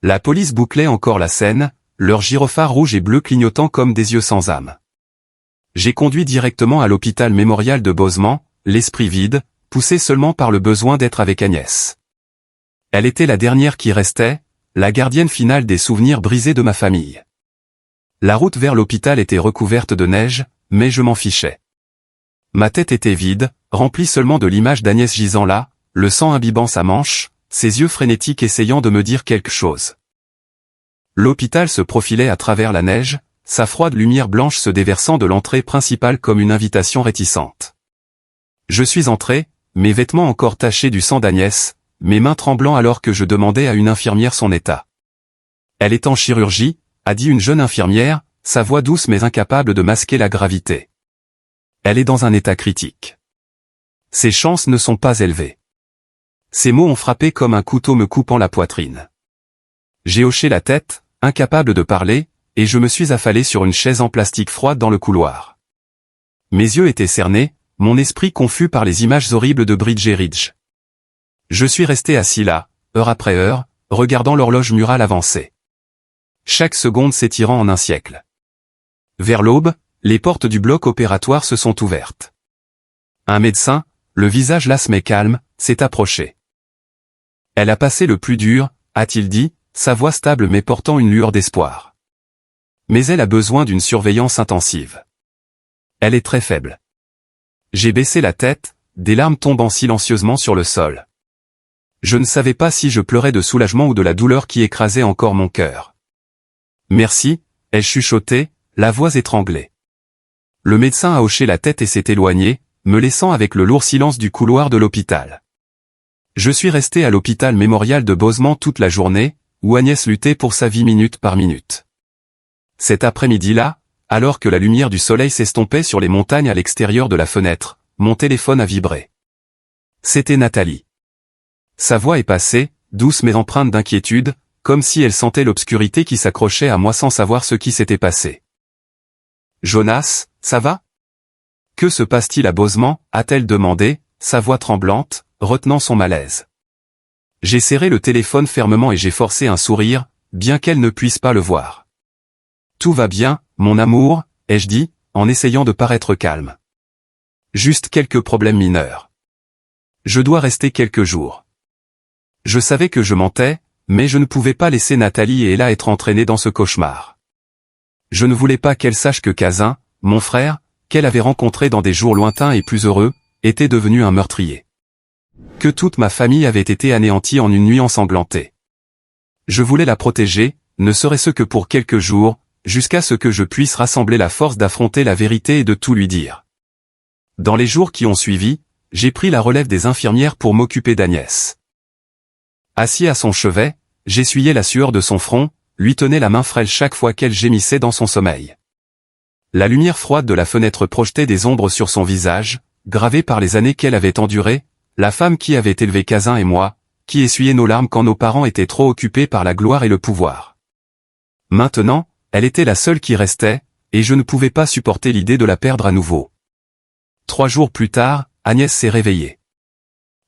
La police bouclait encore la scène, leurs gyrophares rouges et bleus clignotant comme des yeux sans âme. J'ai conduit directement à l'hôpital mémorial de Bosemont, l'esprit vide, poussé seulement par le besoin d'être avec Agnès. Elle était la dernière qui restait, la gardienne finale des souvenirs brisés de ma famille. La route vers l'hôpital était recouverte de neige, mais je m'en fichais. Ma tête était vide, remplie seulement de l'image d'Agnès gisant là, le sang imbibant sa manche, ses yeux frénétiques essayant de me dire quelque chose. L'hôpital se profilait à travers la neige, sa froide lumière blanche se déversant de l'entrée principale comme une invitation réticente. Je suis entré, mes vêtements encore tachés du sang d'Agnès, mes mains tremblant alors que je demandais à une infirmière son état. Elle est en chirurgie, a dit une jeune infirmière, sa voix douce mais incapable de masquer la gravité. Elle est dans un état critique. Ses chances ne sont pas élevées. Ces mots ont frappé comme un couteau me coupant la poitrine. J'ai hoché la tête, incapable de parler, et je me suis affalé sur une chaise en plastique froide dans le couloir. Mes yeux étaient cernés, mon esprit confus par les images horribles de Bridget Ridge. Je suis resté assis là, heure après heure, regardant l'horloge murale avancer. Chaque seconde s'étirant en un siècle. Vers l'aube, les portes du bloc opératoire se sont ouvertes. Un médecin, le visage las mais calme, s'est approché. Elle a passé le plus dur, a-t-il dit, sa voix stable mais portant une lueur d'espoir. Mais elle a besoin d'une surveillance intensive. Elle est très faible. J'ai baissé la tête, des larmes tombant silencieusement sur le sol. Je ne savais pas si je pleurais de soulagement ou de la douleur qui écrasait encore mon cœur. Merci, ai-je chuchoté, la voix étranglée. Le médecin a hoché la tête et s'est éloigné, me laissant avec le lourd silence du couloir de l'hôpital. Je suis resté à l'hôpital mémorial de Bosemont toute la journée, où Agnès luttait pour sa vie minute par minute. Cet après-midi-là, alors que la lumière du soleil s'estompait sur les montagnes à l'extérieur de la fenêtre, mon téléphone a vibré. C'était Nathalie. Sa voix est passée, douce mais empreinte d'inquiétude, comme si elle sentait l'obscurité qui s'accrochait à moi sans savoir ce qui s'était passé. « Jonas, ça va ? Que se passe-t-il à Bosemont ?» a-t-elle demandé, sa voix tremblante, retenant son malaise. J'ai serré le téléphone fermement et j'ai forcé un sourire, bien qu'elle ne puisse pas le voir. « Tout va bien, mon amour, ai-je dit, en essayant de paraître calme. Juste quelques problèmes mineurs. Je dois rester quelques jours. Je savais que je mentais, mais je ne pouvais pas laisser Nathalie et Ella être entraînées dans ce cauchemar. Je ne voulais pas qu'elle sache que Kazin, mon frère, qu'elle avait rencontré dans des jours lointains et plus heureux, était devenu un meurtrier. Que toute ma famille avait été anéantie en une nuit ensanglantée. Je voulais la protéger, ne serait-ce que pour quelques jours, jusqu'à ce que je puisse rassembler la force d'affronter la vérité et de tout lui dire. Dans les jours qui ont suivi, j'ai pris la relève des infirmières pour m'occuper d'Agnès. Assis à son chevet, j'essuyais la sueur de son front, lui tenais la main frêle chaque fois qu'elle gémissait dans son sommeil. La lumière froide de la fenêtre projetait des ombres sur son visage, gravées par les années qu'elle avait endurées, la femme qui avait élevé Kazin et moi, qui essuyait nos larmes quand nos parents étaient trop occupés par la gloire et le pouvoir. Maintenant, elle était la seule qui restait, et je ne pouvais pas supporter l'idée de la perdre à nouveau. 3 jours plus tard, Agnès s'est réveillée.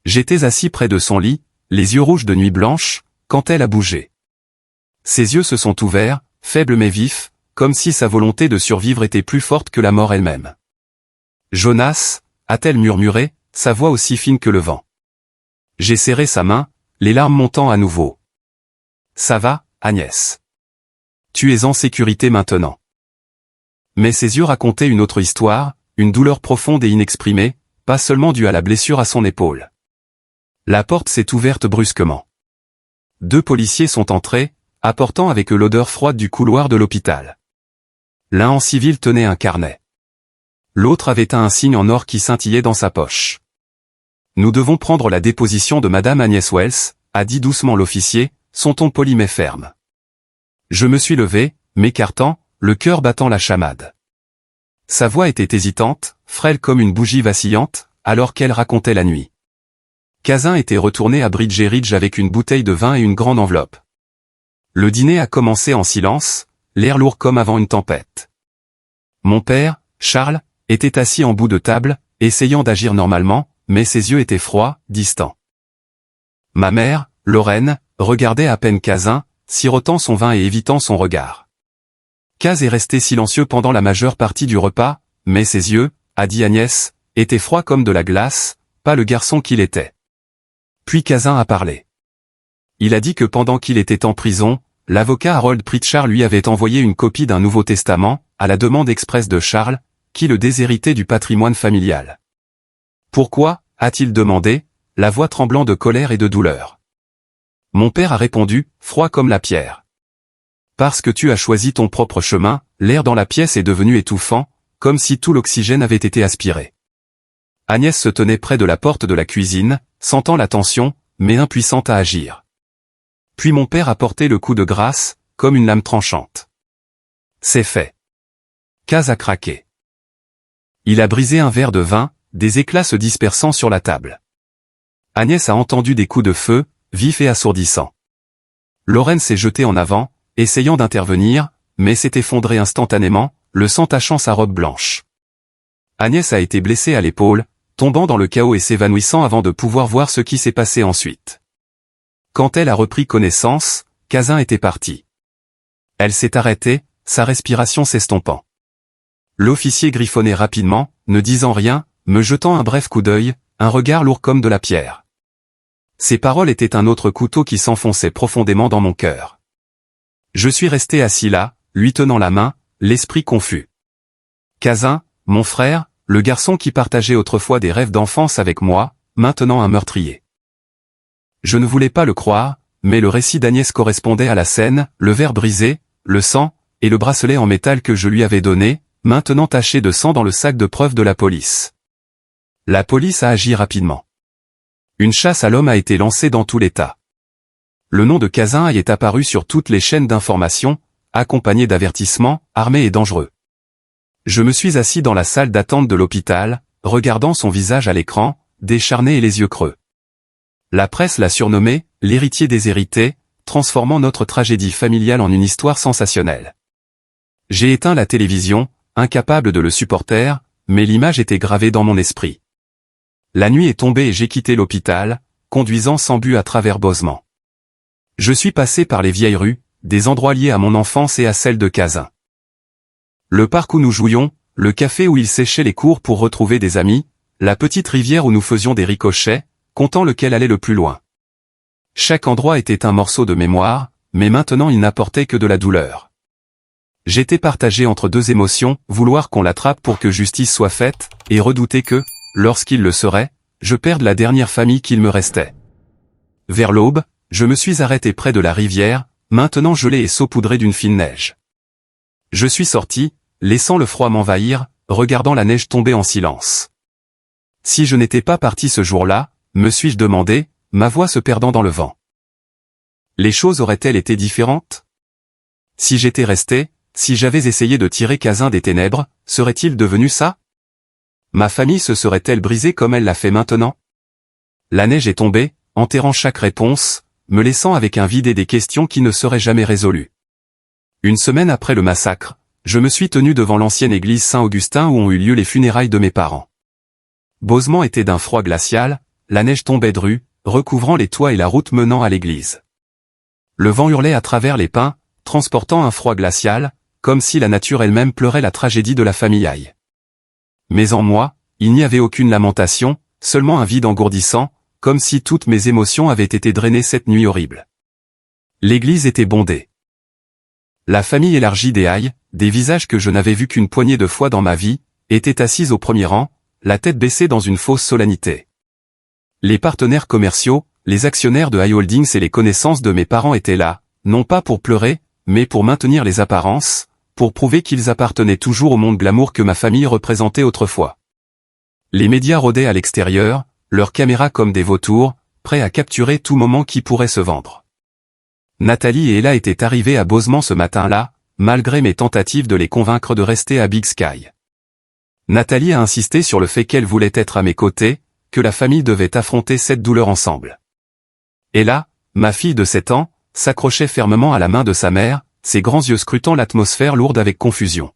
J'étais assis près de son lit, les yeux rouges de nuit blanche, quand elle a bougé. Ses yeux se sont ouverts, faibles mais vifs, comme si sa volonté de survivre était plus forte que la mort elle-même. « Jonas » a-t-elle murmuré, sa voix aussi fine que le vent. J'ai serré sa main, les larmes montant à nouveau. « Ça va, Agnès. Tu es en sécurité maintenant. » Mais ses yeux racontaient une autre histoire, une douleur profonde et inexprimée, pas seulement due à la blessure à son épaule. La porte s'est ouverte brusquement. 2 policiers sont entrés, apportant avec eux l'odeur froide du couloir de l'hôpital. L'un en civil tenait un carnet. L'autre avait un signe en or qui scintillait dans sa poche. « Nous devons prendre la déposition de Madame Agnès Wells », a dit doucement l'officier, son ton poli mais ferme. Je me suis levé, m'écartant, le cœur battant la chamade. Sa voix était hésitante, frêle comme une bougie vacillante, alors qu'elle racontait la nuit. Kazin était retourné à Bridge Ridge avec une bouteille de vin et une grande enveloppe. Le dîner a commencé en silence, l'air lourd comme avant une tempête. Mon père, Charles, était assis en bout de table, essayant d'agir normalement, mais ses yeux étaient froids, distants. Ma mère, Lorraine, regardait à peine Kazin, sirotant son vin et évitant son regard. Kaz est resté silencieux pendant la majeure partie du repas, mais ses yeux, a dit Agnès, étaient froids comme de la glace, pas le garçon qu'il était. Puis Kazin a parlé. Il a dit que pendant qu'il était en prison, l'avocat Harold Pritchard lui avait envoyé une copie d'un Nouveau Testament, à la demande expresse de Charles, qui le déshéritait du patrimoine familial. Pourquoi, a-t-il demandé, la voix tremblant de colère et de douleur. Mon père a répondu, froid comme la pierre. Parce que tu as choisi ton propre chemin, l'air dans la pièce est devenu étouffant, comme si tout l'oxygène avait été aspiré. Agnès se tenait près de la porte de la cuisine, sentant la tension, mais impuissante à agir. Puis mon père a porté le coup de grâce, comme une lame tranchante. C'est fait. Kaz a craqué. Il a brisé un verre de vin, des éclats se dispersant sur la table. Agnès a entendu des coups de feu, vifs et assourdissants. Lorraine s'est jetée en avant, essayant d'intervenir, mais s'est effondrée instantanément, le sang tachant sa robe blanche. Agnès a été blessée à l'épaule, tombant dans le chaos et s'évanouissant avant de pouvoir voir ce qui s'est passé ensuite. Quand elle a repris connaissance, Kazin était parti. Elle s'est arrêtée, sa respiration s'estompant. L'officier griffonnait rapidement, ne disant rien, me jetant un bref coup d'œil, un regard lourd comme de la pierre. Ses paroles étaient un autre couteau qui s'enfonçait profondément dans mon cœur. Je suis resté assis là, lui tenant la main, l'esprit confus. Kazin, mon frère, le garçon qui partageait autrefois des rêves d'enfance avec moi, maintenant un meurtrier. Je ne voulais pas le croire, mais le récit d'Agnès correspondait à la scène, le verre brisé, le sang, et le bracelet en métal que je lui avais donné, maintenant taché de sang dans le sac de preuves de la police. La police a agi rapidement. Une chasse à l'homme a été lancée dans tout l'État. Le nom de Kazin y est apparu sur toutes les chaînes d'information, accompagné d'avertissements, armé et dangereux. Je me suis assis dans la salle d'attente de l'hôpital, regardant son visage à l'écran, décharné et les yeux creux. La presse l'a surnommé « l'héritier déshérité », transformant notre tragédie familiale en une histoire sensationnelle. J'ai éteint la télévision, incapable de le supporter, mais l'image était gravée dans mon esprit. La nuit est tombée et j'ai quitté l'hôpital, conduisant sans but à travers Bosements. Je suis passé par les vieilles rues, des endroits liés à mon enfance et à celle de Kazin. Le parc où nous jouions, le café où il séchait les cours pour retrouver des amis, la petite rivière où nous faisions des ricochets, comptant lequel allait le plus loin. Chaque endroit était un morceau de mémoire, mais maintenant il n'apportait que de la douleur. J'étais partagé entre deux émotions, vouloir qu'on l'attrape pour que justice soit faite, et redouter que, lorsqu'il le serait, je perde la dernière famille qu'il me restait. Vers l'aube, je me suis arrêté près de la rivière, maintenant gelée et saupoudrée d'une fine neige. Je suis sorti, laissant le froid m'envahir, regardant la neige tomber en silence. Si je n'étais pas parti ce jour-là, me suis-je demandé, ma voix se perdant dans le vent. Les choses auraient-elles été différentes? Si j'étais resté, si j'avais essayé de tirer Kazin des ténèbres, serait-il devenu ça? Ma famille se serait-elle brisée comme elle l'a fait maintenant? La neige est tombée, enterrant chaque réponse, me laissant avec un vide et des questions qui ne seraient jamais résolues. Une semaine après le massacre, je me suis tenu devant l'ancienne église Saint-Augustin où ont eu lieu les funérailles de mes parents. Bosemont était d'un froid glacial, la neige tombait drue, recouvrant les toits et la route menant à l'église. Le vent hurlait à travers les pins, transportant un froid glacial, comme si la nature elle-même pleurait la tragédie de la famille. Mais en moi, il n'y avait aucune lamentation, seulement un vide engourdissant, comme si toutes mes émotions avaient été drainées cette nuit horrible. L'église était bondée. La famille élargie des Haye, des visages que je n'avais vus qu'une poignée de fois dans ma vie, était assise au premier rang, la tête baissée dans une fausse solennité. Les partenaires commerciaux, les actionnaires de Haye Holdings et les connaissances de mes parents étaient là, non pas pour pleurer, mais pour maintenir les apparences, pour prouver qu'ils appartenaient toujours au monde glamour que ma famille représentait autrefois. Les médias rôdaient à l'extérieur, leurs caméras comme des vautours, prêts à capturer tout moment qui pourrait se vendre. Nathalie et Ella étaient arrivées à Bosemont ce matin-là, malgré mes tentatives de les convaincre de rester à Big Sky. Nathalie a insisté sur le fait qu'elle voulait être à mes côtés, que la famille devait affronter cette douleur ensemble. Ella, ma fille de 7 ans, s'accrochait fermement à la main de sa mère, ses grands yeux scrutant l'atmosphère lourde avec confusion.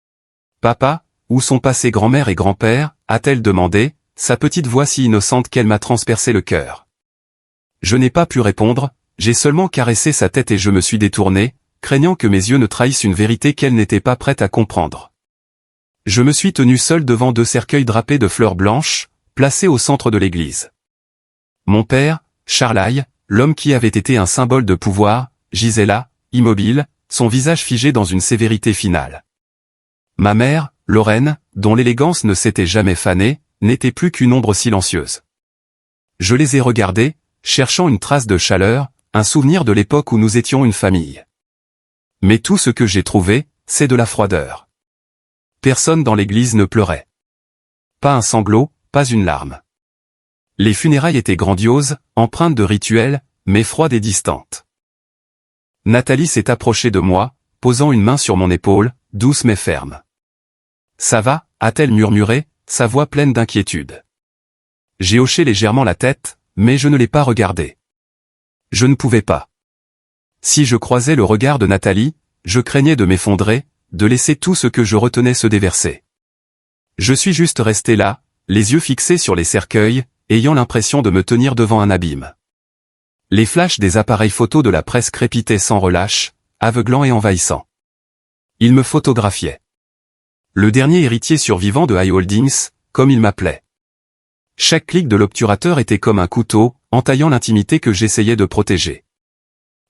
« Papa, où sont passés grand-mère et grand-père » a-t-elle demandé, sa petite voix si innocente qu'elle m'a transpercé le cœur. Je n'ai pas pu répondre, j'ai seulement caressé sa tête et je me suis détourné, craignant que mes yeux ne trahissent une vérité qu'elle n'était pas prête à comprendre. Je me suis tenu seul devant 2 cercueils drapés de fleurs blanches, placés au centre de l'église. Mon père, Charles Haye, l'homme qui avait été un symbole de pouvoir, gisait là, immobile, son visage figé dans une sévérité finale. Ma mère, Lorraine, dont l'élégance ne s'était jamais fanée, n'était plus qu'une ombre silencieuse. Je les ai regardés, cherchant une trace de chaleur, un souvenir de l'époque où nous étions une famille. Mais tout ce que j'ai trouvé, c'est de la froideur. Personne dans l'église ne pleurait. Pas un sanglot, pas une larme. Les funérailles étaient grandioses, empreintes de rituels, mais froides et distantes. Nathalie s'est approchée de moi, posant une main sur mon épaule, douce mais ferme. « Ça va » a-t-elle murmuré, sa voix pleine d'inquiétude. J'ai hoché légèrement la tête, mais je ne l'ai pas regardée. Je ne pouvais pas. Si je croisais le regard de Nathalie, je craignais de m'effondrer, de laisser tout ce que je retenais se déverser. Je suis juste resté là, les yeux fixés sur les cercueils, ayant l'impression de me tenir devant un abîme. Les flashs des appareils photos de la presse crépitaient sans relâche, aveuglant et envahissant. Ils me photographiaient. Le dernier héritier survivant de Haye Holdings, comme il m'appelait. Chaque clic de l'obturateur était comme un couteau, entaillant l'intimité que j'essayais de protéger.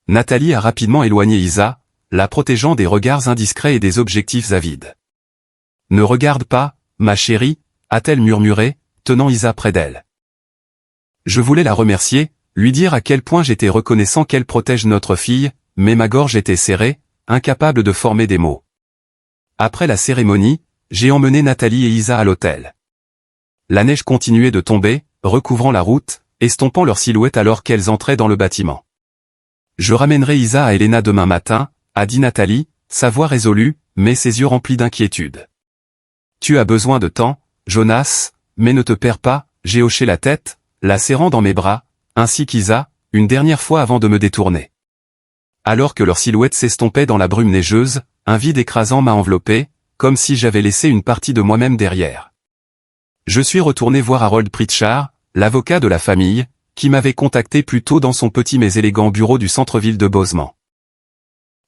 Nathalie a rapidement éloigné Isa, la protégeant des regards indiscrets et des objectifs avides. « Ne regarde pas, ma chérie » a-t-elle murmuré, tenant Isa près d'elle. Je voulais la remercier, lui dire à quel point j'étais reconnaissant qu'elle protège notre fille, mais ma gorge était serrée, incapable de former des mots. Après la cérémonie, j'ai emmené Nathalie et Isa à l'hôtel. La neige continuait de tomber, recouvrant la route, estompant leurs silhouettes alors qu'elles entraient dans le bâtiment. « Je ramènerai Isa à Elena demain matin » a dit Nathalie, sa voix résolue, mais ses yeux remplis d'inquiétude. « Tu as besoin de temps, Jonas, mais ne te perds pas » j'ai hoché la tête, la serrant dans mes bras, ainsi qu'Isa, une dernière fois avant de me détourner. Alors que leurs silhouettes s'estompaient dans la brume neigeuse, un vide écrasant m'a enveloppé, comme si j'avais laissé une partie de moi-même derrière. Je suis retourné voir Harold Pritchard, l'avocat de la famille, qui m'avait contacté plus tôt dans son petit mais élégant bureau du centre-ville de Bosemont.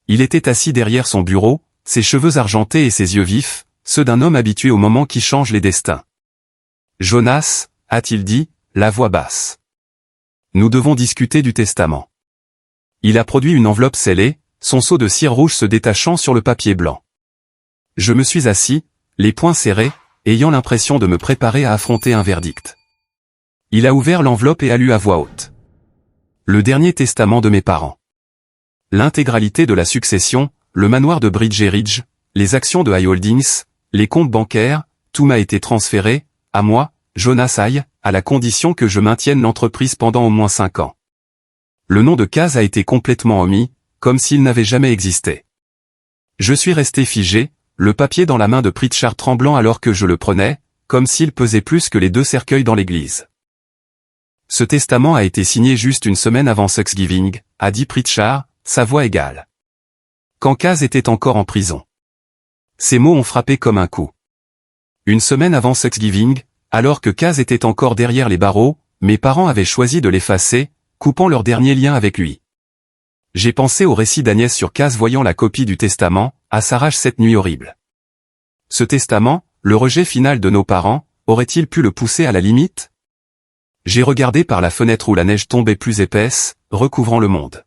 Il était assis derrière son bureau, ses cheveux argentés et ses yeux vifs, ceux d'un homme habitué aux moments qui changent les destins. « Jonas » a-t-il dit, la voix basse. Nous devons discuter du testament. Il a produit une enveloppe scellée, son seau de cire rouge se détachant sur le papier blanc. Je me suis assis, les poings serrés, ayant l'impression de me préparer à affronter un verdict. Il a ouvert l'enveloppe et a lu à voix haute. Le dernier testament de mes parents. L'intégralité de la succession, le manoir de Bridgeridge, les actions de High Holdings, les comptes bancaires, tout m'a été transféré, à moi, Jonas High, à la condition que je maintienne l'entreprise pendant au moins 5 ans. Le nom de Kaz a été complètement omis, comme s'il n'avait jamais existé. Je suis resté figé, le papier dans la main de Pritchard tremblant alors que je le prenais, comme s'il pesait plus que les 2 cercueils dans l'église. Ce testament a été signé juste une semaine avant Thanksgiving, a dit Pritchard, sa voix égale. Quand Kaz était encore en prison. Ces mots ont frappé comme un coup. Une semaine avant Thanksgiving, alors que Kaz était encore derrière les barreaux, mes parents avaient choisi de l'effacer, coupant leur dernier lien avec lui. J'ai pensé au récit d'Agnès sur Kaz voyant la copie du testament, à sa rage cette nuit horrible. Ce testament, le rejet final de nos parents, aurait-il pu le pousser à la limite? J'ai regardé par la fenêtre où la neige tombait plus épaisse, recouvrant le monde.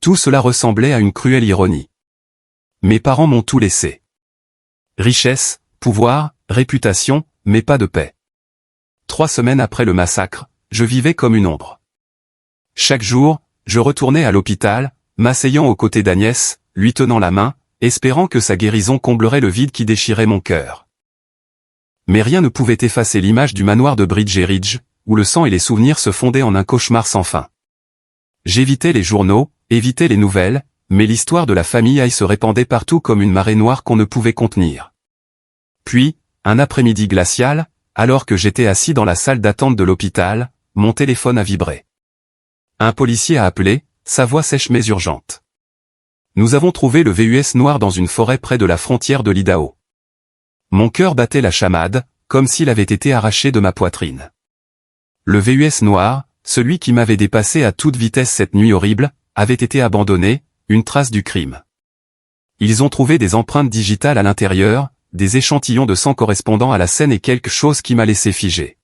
Tout cela ressemblait à une cruelle ironie. Mes parents m'ont tout laissé. Richesse, pouvoir, réputation, mais pas de paix. 3 semaines après le massacre, je vivais comme une ombre. Chaque jour, je retournais à l'hôpital, m'asseyant aux côtés d'Agnès, lui tenant la main, espérant que sa guérison comblerait le vide qui déchirait mon cœur. Mais rien ne pouvait effacer l'image du manoir de Bridgeridge, où le sang et les souvenirs se fondaient en un cauchemar sans fin. J'évitais les journaux, évitais les nouvelles, mais l'histoire de la famille High se répandait partout comme une marée noire qu'on ne pouvait contenir. Puis, un après-midi glacial, alors que j'étais assis dans la salle d'attente de l'hôpital, mon téléphone a vibré. Un policier a appelé, sa voix sèche mais urgente. Nous avons trouvé le VUS noir dans une forêt près de la frontière de l'Idaho. Mon cœur battait la chamade, comme s'il avait été arraché de ma poitrine. Le VUS noir, celui qui m'avait dépassé à toute vitesse cette nuit horrible, avait été abandonné, une trace du crime. Ils ont trouvé des empreintes digitales à l'intérieur, des échantillons de sang correspondant à la scène et quelque chose qui m'a laissé figé.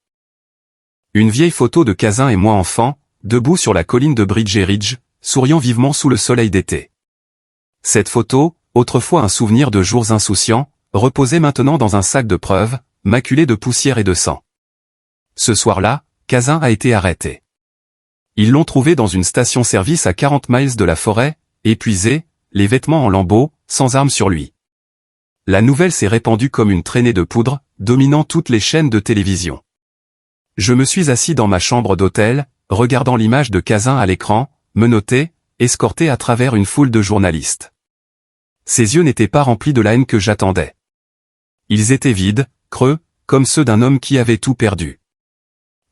Une vieille photo de Kazin et moi enfant, debout sur la colline de Bridgeridge, souriant vivement sous le soleil d'été. Cette photo, autrefois un souvenir de jours insouciants, reposait maintenant dans un sac de preuves, maculé de poussière et de sang. Ce soir-là, Kazin a été arrêté. Ils l'ont trouvé dans une station-service à 40 miles de la forêt, épuisé, les vêtements en lambeaux, sans armes sur lui. La nouvelle s'est répandue comme une traînée de poudre, dominant toutes les chaînes de télévision. Je me suis assis dans ma chambre d'hôtel, regardant l'image de Kazin à l'écran, menotté, escorté à travers une foule de journalistes. Ses yeux n'étaient pas remplis de la haine que j'attendais. Ils étaient vides, creux, comme ceux d'un homme qui avait tout perdu.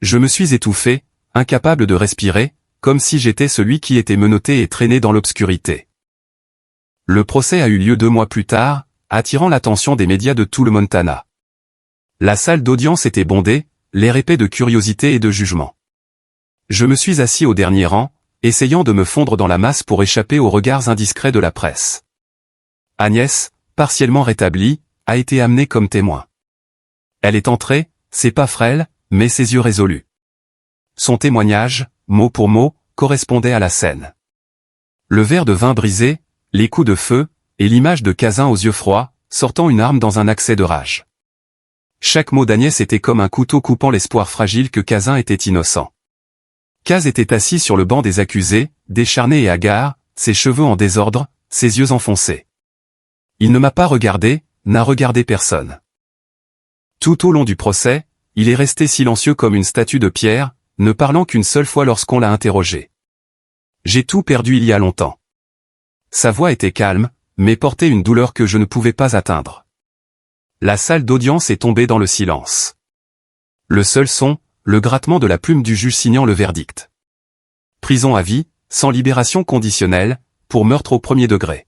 Je me suis étouffé, incapable de respirer, comme si j'étais celui qui était menotté et traîné dans l'obscurité. Le procès a eu lieu 2 mois plus tard, attirant l'attention des médias de tout le Montana. La salle d'audience était bondée, l'air épais de curiosité et de jugement. Je me suis assis au dernier rang, essayant de me fondre dans la masse pour échapper aux regards indiscrets de la presse. Agnès, partiellement rétablie, a été amenée comme témoin. Elle est entrée, ses pas frêles, mais ses yeux résolus. Son témoignage, mot pour mot, correspondait à la scène. Le verre de vin brisé, les coups de feu, et l'image de Kazin aux yeux froids, sortant une arme dans un accès de rage. Chaque mot d'Agnès était comme un couteau coupant l'espoir fragile que Kazin était innocent. Kaz était assis sur le banc des accusés, décharné et hagard, ses cheveux en désordre, ses yeux enfoncés. Il ne m'a pas regardé, n'a regardé personne. Tout au long du procès, il est resté silencieux comme une statue de pierre, ne parlant qu'une seule fois lorsqu'on l'a interrogé. J'ai tout perdu il y a longtemps. Sa voix était calme, mais portait une douleur que je ne pouvais pas atteindre. La salle d'audience est tombée dans le silence. Le seul son, le grattement de la plume du juge signant le verdict. Prison à vie, sans libération conditionnelle, pour meurtre au 1er degré.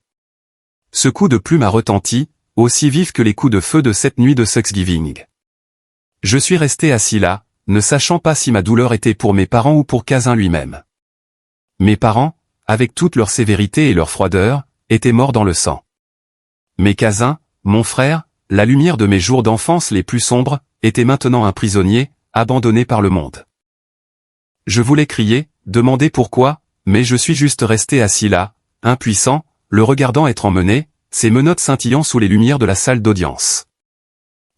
Ce coup de plume a retenti, aussi vif que les coups de feu de cette nuit de Thanksgiving. Je suis resté assis là, ne sachant pas si ma douleur était pour mes parents ou pour Kazin lui-même. Mes parents, avec toute leur sévérité et leur froideur, étaient morts dans le sang. Mais Kazin, mon frère, la lumière de mes jours d'enfance les plus sombres, était maintenant un prisonnier, abandonné par le monde. Je voulais crier, demander pourquoi, mais je suis juste resté assis là, impuissant, le regardant être emmené, ses menottes scintillant sous les lumières de la salle d'audience.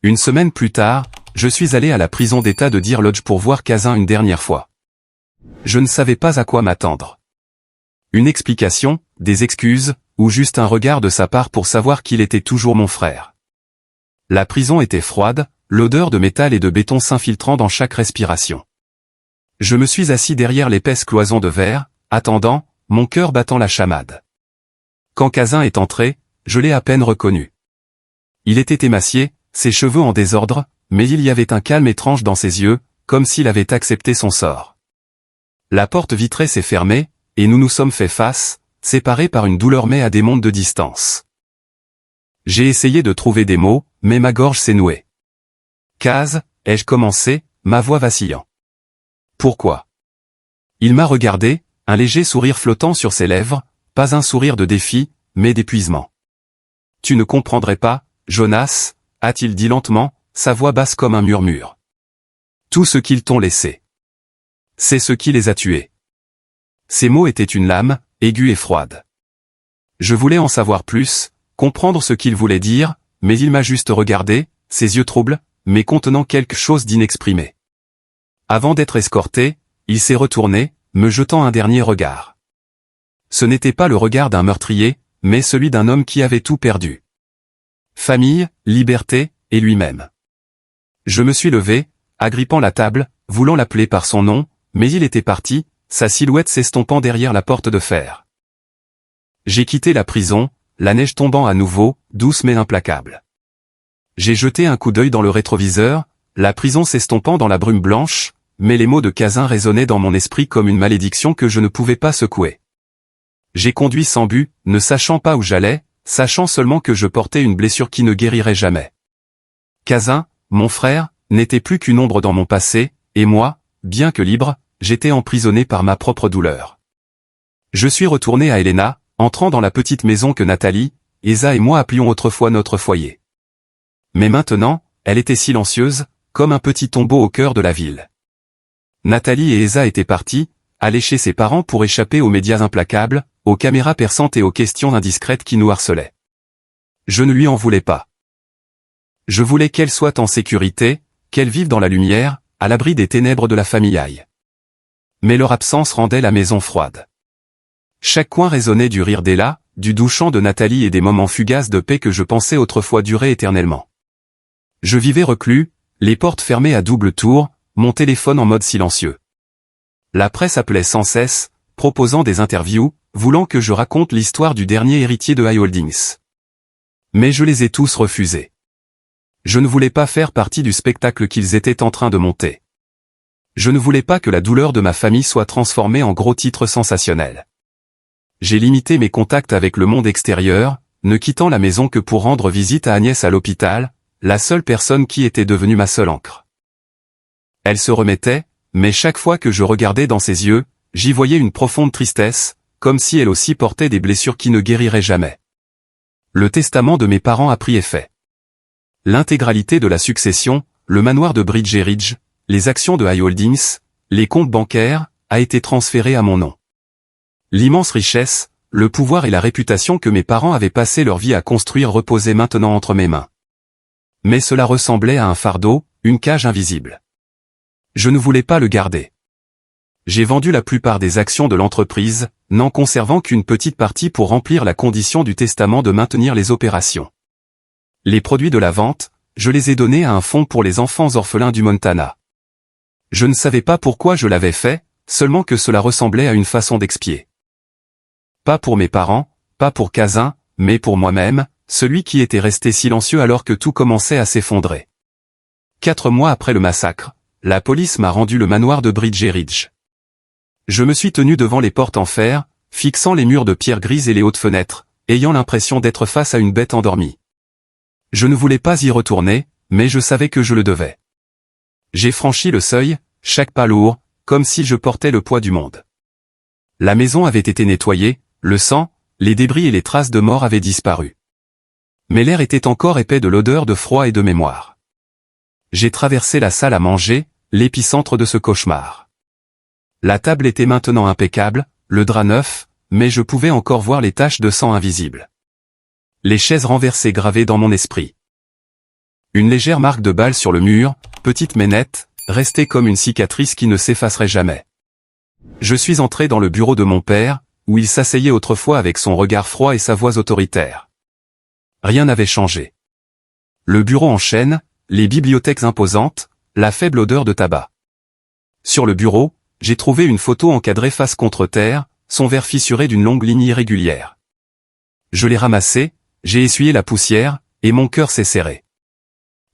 Une semaine plus tard, je suis allé à la prison d'État de Deer Lodge pour voir Kazin une dernière fois. Je ne savais pas à quoi m'attendre. Une explication, des excuses, ou juste un regard de sa part pour savoir qu'il était toujours mon frère. La prison était froide, l'odeur de métal et de béton s'infiltrant dans chaque respiration. Je me suis assis derrière l'épaisse cloison de verre, attendant, mon cœur battant la chamade. Quand Kazin est entré, je l'ai à peine reconnu. Il était émacié, ses cheveux en désordre, mais il y avait un calme étrange dans ses yeux, comme s'il avait accepté son sort. La porte vitrée s'est fermée, et nous nous sommes fait face, séparés par une douleur mais à des mondes de distance. J'ai essayé de trouver des mots, mais ma gorge s'est nouée. Kaz, ai-je commencé, ma voix vacillant. Pourquoi? Il m'a regardé, un léger sourire flottant sur ses lèvres, pas un sourire de défi, mais d'épuisement. Tu ne comprendrais pas, Jonas, a-t-il dit lentement, sa voix basse comme un murmure. Tout ce qu'ils t'ont laissé. C'est ce qui les a tués. Ces mots étaient une lame, aiguë et froide. Je voulais en savoir plus, comprendre ce qu'il voulait dire, mais il m'a juste regardé, ses yeux troubles, mais contenant quelque chose d'inexprimé. Avant d'être escorté, il s'est retourné, me jetant un dernier regard. Ce n'était pas le regard d'un meurtrier, mais celui d'un homme qui avait tout perdu. Famille, liberté, et lui-même. Je me suis levé, agrippant la table, voulant l'appeler par son nom, mais il était parti, sa silhouette s'estompant derrière la porte de fer. J'ai quitté la prison, la neige tombant à nouveau, douce mais implacable. J'ai jeté un coup d'œil dans le rétroviseur, la prison s'estompant dans la brume blanche, mais les mots de Kazin résonnaient dans mon esprit comme une malédiction que je ne pouvais pas secouer. J'ai conduit sans but, ne sachant pas où j'allais, sachant seulement que je portais une blessure qui ne guérirait jamais. Kazin, mon frère, n'était plus qu'une ombre dans mon passé, et moi, bien que libre, j'étais emprisonné par ma propre douleur. Je suis retourné à Helena, entrant dans la petite maison que Nathalie, Esa et moi appelions autrefois notre foyer. Mais maintenant, elle était silencieuse, comme un petit tombeau au cœur de la ville. Nathalie et Esa étaient parties, allées chez ses parents pour échapper aux médias implacables, aux caméras perçantes et aux questions indiscrètes qui nous harcelaient. Je ne lui en voulais pas. Je voulais qu'elle soit en sécurité, qu'elle vive dans la lumière, à l'abri des ténèbres de la famillaille. Mais leur absence rendait la maison froide. Chaque coin résonnait du rire d'Ella, du doux chant de Nathalie et des moments fugaces de paix que je pensais autrefois durer éternellement. Je vivais reclus, les portes fermées à double tour, mon téléphone en mode silencieux. La presse appelait sans cesse, proposant des interviews, voulant que je raconte l'histoire du dernier héritier de High Holdings. Mais je les ai tous refusés. Je ne voulais pas faire partie du spectacle qu'ils étaient en train de monter. Je ne voulais pas que la douleur de ma famille soit transformée en gros titres sensationnels. J'ai limité mes contacts avec le monde extérieur, ne quittant la maison que pour rendre visite à Agnès à l'hôpital, la seule personne qui était devenue ma seule ancre. Elle se remettait, mais chaque fois que je regardais dans ses yeux, j'y voyais une profonde tristesse, comme si elle aussi portait des blessures qui ne guériraient jamais. Le testament de mes parents a pris effet. L'intégralité de la succession, le manoir de Bridge Ridge, les actions de High Holdings, les comptes bancaires, a été transféré à mon nom. L'immense richesse, le pouvoir et la réputation que mes parents avaient passé leur vie à construire reposaient maintenant entre mes mains. Mais cela ressemblait à un fardeau, une cage invisible. Je ne voulais pas le garder. J'ai vendu la plupart des actions de l'entreprise, n'en conservant qu'une petite partie pour remplir la condition du testament de maintenir les opérations. Les produits de la vente, je les ai donnés à un fonds pour les enfants orphelins du Montana. Je ne savais pas pourquoi je l'avais fait, seulement que cela ressemblait à une façon d'expier. Pas pour mes parents, pas pour Kazin, mais pour moi-même, celui qui était resté silencieux alors que tout commençait à s'effondrer. 4 mois après le massacre, la police m'a rendu le manoir de Bridge Ridge. Je me suis tenu devant les portes en fer, fixant les murs de pierre grise et les hautes fenêtres, ayant l'impression d'être face à une bête endormie. Je ne voulais pas y retourner, mais je savais que je le devais. J'ai franchi le seuil, chaque pas lourd, comme si je portais le poids du monde. La maison avait été nettoyée, le sang, les débris et les traces de mort avaient disparu. Mais l'air était encore épais de l'odeur de froid et de mémoire. J'ai traversé la salle à manger, l'épicentre de ce cauchemar. La table était maintenant impeccable, le drap neuf, mais je pouvais encore voir les taches de sang invisibles. Les chaises renversées gravées dans mon esprit. Une légère marque de balle sur le mur, petite mais nette, restait comme une cicatrice qui ne s'effacerait jamais. Je suis entré dans le bureau de mon père, où il s'asseyait autrefois avec son regard froid et sa voix autoritaire. Rien n'avait changé. Le bureau en chêne, les bibliothèques imposantes, la faible odeur de tabac. Sur le bureau, j'ai trouvé une photo encadrée face contre terre, son verre fissuré d'une longue ligne irrégulière. Je l'ai ramassée, j'ai essuyé la poussière, et mon cœur s'est serré.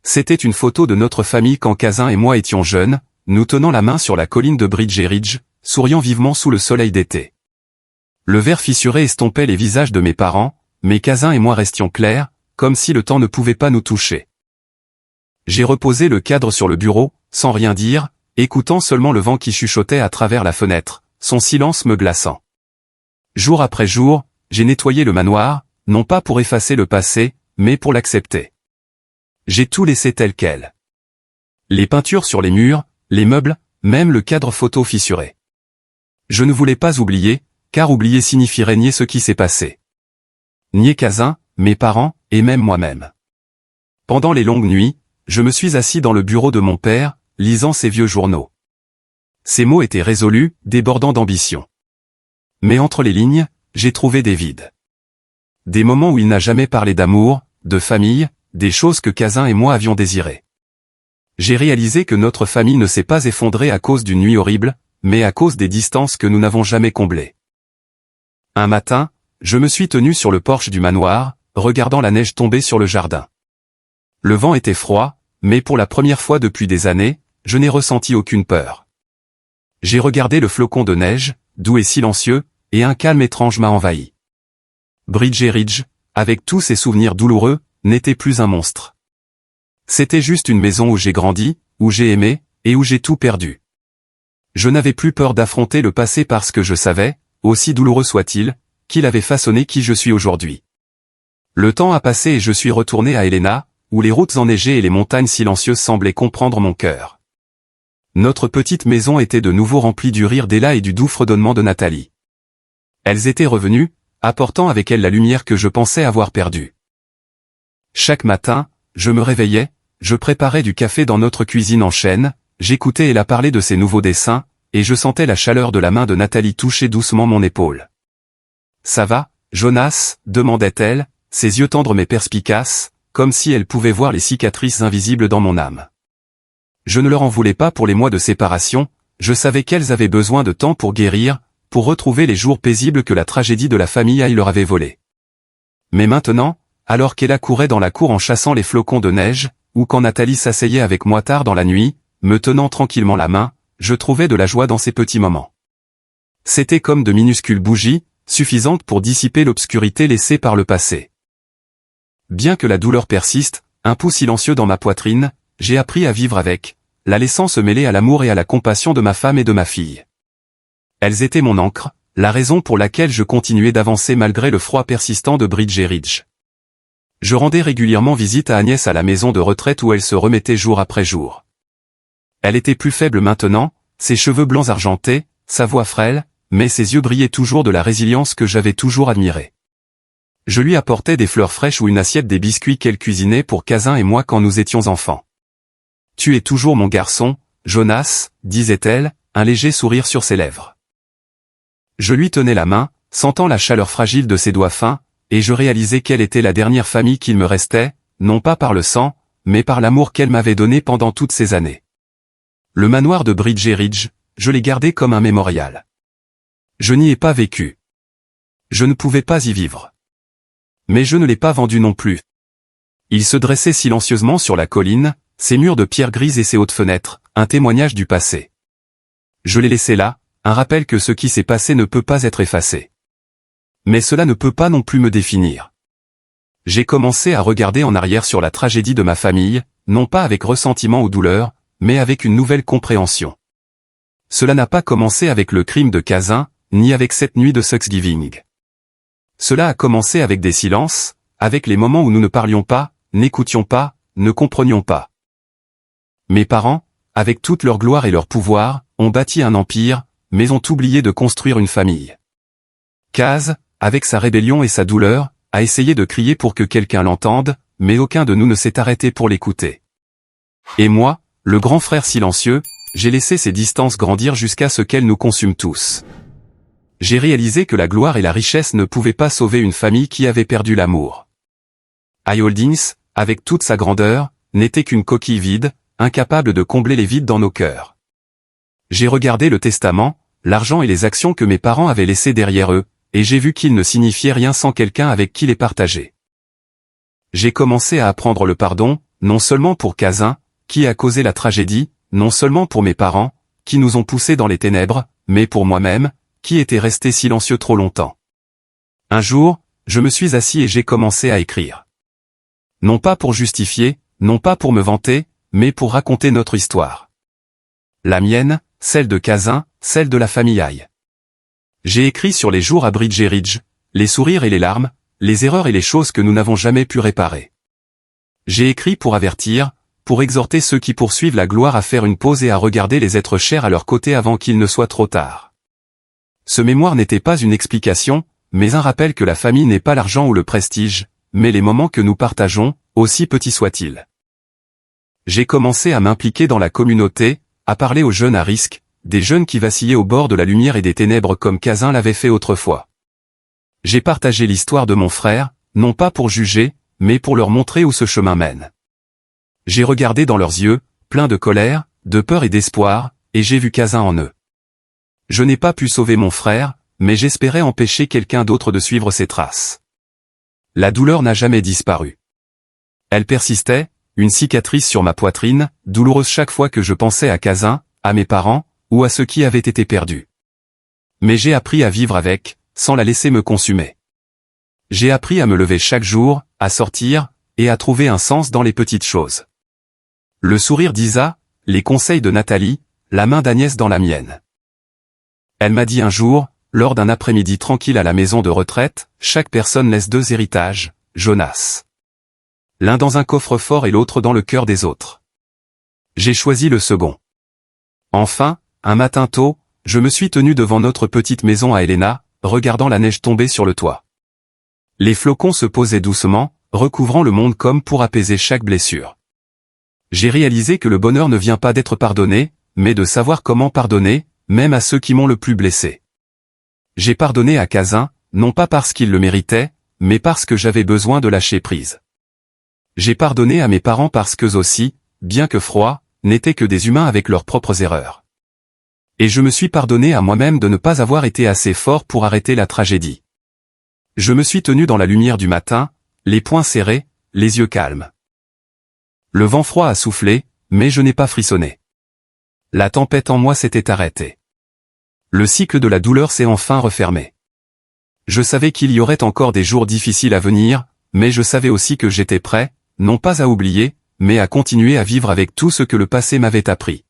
C'était une photo de notre famille quand Kazin et moi étions jeunes, nous tenant la main sur la colline de Bridgeridge, souriant vivement sous le soleil d'été. Le verre fissuré estompait les visages de mes parents, mais Kazin et moi restions clairs, comme si le temps ne pouvait pas nous toucher. J'ai reposé le cadre sur le bureau, sans rien dire, écoutant seulement le vent qui chuchotait à travers la fenêtre, son silence me glaçant. Jour après jour, j'ai nettoyé le manoir, non pas pour effacer le passé, mais pour l'accepter. J'ai tout laissé tel quel. Les peintures sur les murs, les meubles, même le cadre photo fissuré. Je ne voulais pas oublier, car oublier signifierait nier ce qui s'est passé. Nier Kazin, mes parents, et même moi-même. Pendant les longues nuits, je me suis assis dans le bureau de mon père, lisant ses vieux journaux. Ses mots étaient résolus, débordant d'ambition. Mais entre les lignes, j'ai trouvé des vides. Des moments où il n'a jamais parlé d'amour, de famille, des choses que Kazin et moi avions désirées. J'ai réalisé que notre famille ne s'est pas effondrée à cause d'une nuit horrible, mais à cause des distances que nous n'avons jamais comblées. Un matin, je me suis tenu sur le porche du manoir, regardant la neige tomber sur le jardin. Le vent était froid, mais pour la première fois depuis des années, je n'ai ressenti aucune peur. J'ai regardé le flocon de neige, doux et silencieux, et un calme étrange m'a envahi. Bridgeridge, avec tous ses souvenirs douloureux, n'était plus un monstre. C'était juste une maison où j'ai grandi, où j'ai aimé, et où j'ai tout perdu. Je n'avais plus peur d'affronter le passé parce que je savais, aussi douloureux soit-il, qu'il avait façonné qui je suis aujourd'hui. Le temps a passé et je suis retourné à Helena, où les routes enneigées et les montagnes silencieuses semblaient comprendre mon cœur. Notre petite maison était de nouveau remplie du rire d'Ella et du doux fredonnement de Nathalie. Elles étaient revenues, apportant avec elles la lumière que je pensais avoir perdue. Chaque matin, je me réveillais, je préparais du café dans notre cuisine en chêne, j'écoutais Ella parler de ses nouveaux dessins, et je sentais la chaleur de la main de Nathalie toucher doucement mon épaule. « Ça va, Jonas ?» demandait-elle, ses yeux tendres mais perspicaces, comme si elle pouvait voir les cicatrices invisibles dans mon âme. Je ne leur en voulais pas pour les mois de séparation, je savais qu'elles avaient besoin de temps pour guérir, pour retrouver les jours paisibles que la tragédie de la famille leur avait volés. Mais maintenant, alors qu'Ella courait dans la cour en chassant les flocons de neige, ou quand Nathalie s'asseyait avec moi tard dans la nuit, me tenant tranquillement la main, je trouvais de la joie dans ces petits moments. C'étaient comme de minuscules bougies, suffisantes pour dissiper l'obscurité laissée par le passé. Bien que la douleur persiste, un pouls silencieux dans ma poitrine, j'ai appris à vivre avec, la laissant se mêler à l'amour et à la compassion de ma femme et de ma fille. Elles étaient mon ancre, la raison pour laquelle je continuais d'avancer malgré le froid persistant de Bridgeridge. Je rendais régulièrement visite à Agnès à la maison de retraite où elle se remettait jour après jour. Elle était plus faible maintenant, ses cheveux blancs argentés, sa voix frêle, mais ses yeux brillaient toujours de la résilience que j'avais toujours admirée. Je lui apportais des fleurs fraîches ou une assiette des biscuits qu'elle cuisinait pour Kazin et moi quand nous étions enfants. « Tu es toujours mon garçon, Jonas », disait-elle, un léger sourire sur ses lèvres. Je lui tenais la main, sentant la chaleur fragile de ses doigts fins, et je réalisais qu'elle était la dernière famille qu'il me restait, non pas par le sang, mais par l'amour qu'elle m'avait donné pendant toutes ces années. Le manoir de Bridgeridge, je l'ai gardé comme un mémorial. Je n'y ai pas vécu. Je ne pouvais pas y vivre. Mais je ne l'ai pas vendu non plus. Il se dressait silencieusement sur la colline, ses murs de pierre grise et ses hautes fenêtres, un témoignage du passé. Je l'ai laissé là, un rappel que ce qui s'est passé ne peut pas être effacé. Mais cela ne peut pas non plus me définir. J'ai commencé à regarder en arrière sur la tragédie de ma famille, non pas avec ressentiment ou douleur, mais avec une nouvelle compréhension. Cela n'a pas commencé avec le crime de Kazin, ni avec cette nuit de Thanksgiving. Cela a commencé avec des silences, avec les moments où nous ne parlions pas, n'écoutions pas, ne comprenions pas. Mes parents, avec toute leur gloire et leur pouvoir, ont bâti un empire, mais ont oublié de construire une famille. Kaz, avec sa rébellion et sa douleur, a essayé de crier pour que quelqu'un l'entende, mais aucun de nous ne s'est arrêté pour l'écouter. Et moi, le grand frère silencieux, j'ai laissé ces distances grandir jusqu'à ce qu'elles nous consument tous. J'ai réalisé que la gloire et la richesse ne pouvaient pas sauver une famille qui avait perdu l'amour. iHoldings, avec toute sa grandeur, n'était qu'une coquille vide, incapable de combler les vides dans nos cœurs. J'ai regardé le testament, l'argent et les actions que mes parents avaient laissés derrière eux, et j'ai vu qu'ils ne signifiaient rien sans quelqu'un avec qui les partager. J'ai commencé à apprendre le pardon, non seulement pour Kazin, qui a causé la tragédie, non seulement pour mes parents, qui nous ont poussés dans les ténèbres, mais pour moi-même, qui était resté silencieux trop longtemps. Un jour, je me suis assis et j'ai commencé à écrire. Non pas pour justifier, non pas pour me vanter, mais pour raconter notre histoire. La mienne, celle de Kazin, celle de la famille Aïe. J'ai écrit sur les jours à Bridge Ridge, les sourires et les larmes, les erreurs et les choses que nous n'avons jamais pu réparer. J'ai écrit pour avertir, pour exhorter ceux qui poursuivent la gloire à faire une pause et à regarder les êtres chers à leur côté avant qu'il ne soit trop tard. Ce mémoire n'était pas une explication, mais un rappel que la famille n'est pas l'argent ou le prestige, mais les moments que nous partageons, aussi petits soient-ils. J'ai commencé à m'impliquer dans la communauté, à parler aux jeunes à risque, des jeunes qui vacillaient au bord de la lumière et des ténèbres comme Kazin l'avait fait autrefois. J'ai partagé l'histoire de mon frère, non pas pour juger, mais pour leur montrer où ce chemin mène. J'ai regardé dans leurs yeux, pleins de colère, de peur et d'espoir, et j'ai vu Kazin en eux. Je n'ai pas pu sauver mon frère, mais j'espérais empêcher quelqu'un d'autre de suivre ses traces. La douleur n'a jamais disparu. Elle persistait, une cicatrice sur ma poitrine, douloureuse chaque fois que je pensais à Kazin, à mes parents, ou à ceux qui avaient été perdus. Mais j'ai appris à vivre avec, sans la laisser me consumer. J'ai appris à me lever chaque jour, à sortir, et à trouver un sens dans les petites choses. Le sourire d'Isa, les conseils de Nathalie, la main d'Agnès dans la mienne. Elle m'a dit un jour, lors d'un après-midi tranquille à la maison de retraite, chaque personne laisse 2 héritages, Jonas. L'un dans un coffre-fort et l'autre dans le cœur des autres. J'ai choisi le second. Enfin, un matin tôt, je me suis tenu devant notre petite maison à Helena, regardant la neige tomber sur le toit. Les flocons se posaient doucement, recouvrant le monde comme pour apaiser chaque blessure. J'ai réalisé que le bonheur ne vient pas d'être pardonné, mais de savoir comment pardonner, même à ceux qui m'ont le plus blessé. J'ai pardonné à Kazin, non pas parce qu'il le méritait, mais parce que j'avais besoin de lâcher prise. J'ai pardonné à mes parents parce qu'eux aussi, bien que froids, n'étaient que des humains avec leurs propres erreurs. Et je me suis pardonné à moi-même de ne pas avoir été assez fort pour arrêter la tragédie. Je me suis tenu dans la lumière du matin, les poings serrés, les yeux calmes. Le vent froid a soufflé, mais je n'ai pas frissonné. La tempête en moi s'était arrêtée. Le cycle de la douleur s'est enfin refermé. Je savais qu'il y aurait encore des jours difficiles à venir, mais je savais aussi que j'étais prêt, non pas à oublier, mais à continuer à vivre avec tout ce que le passé m'avait appris.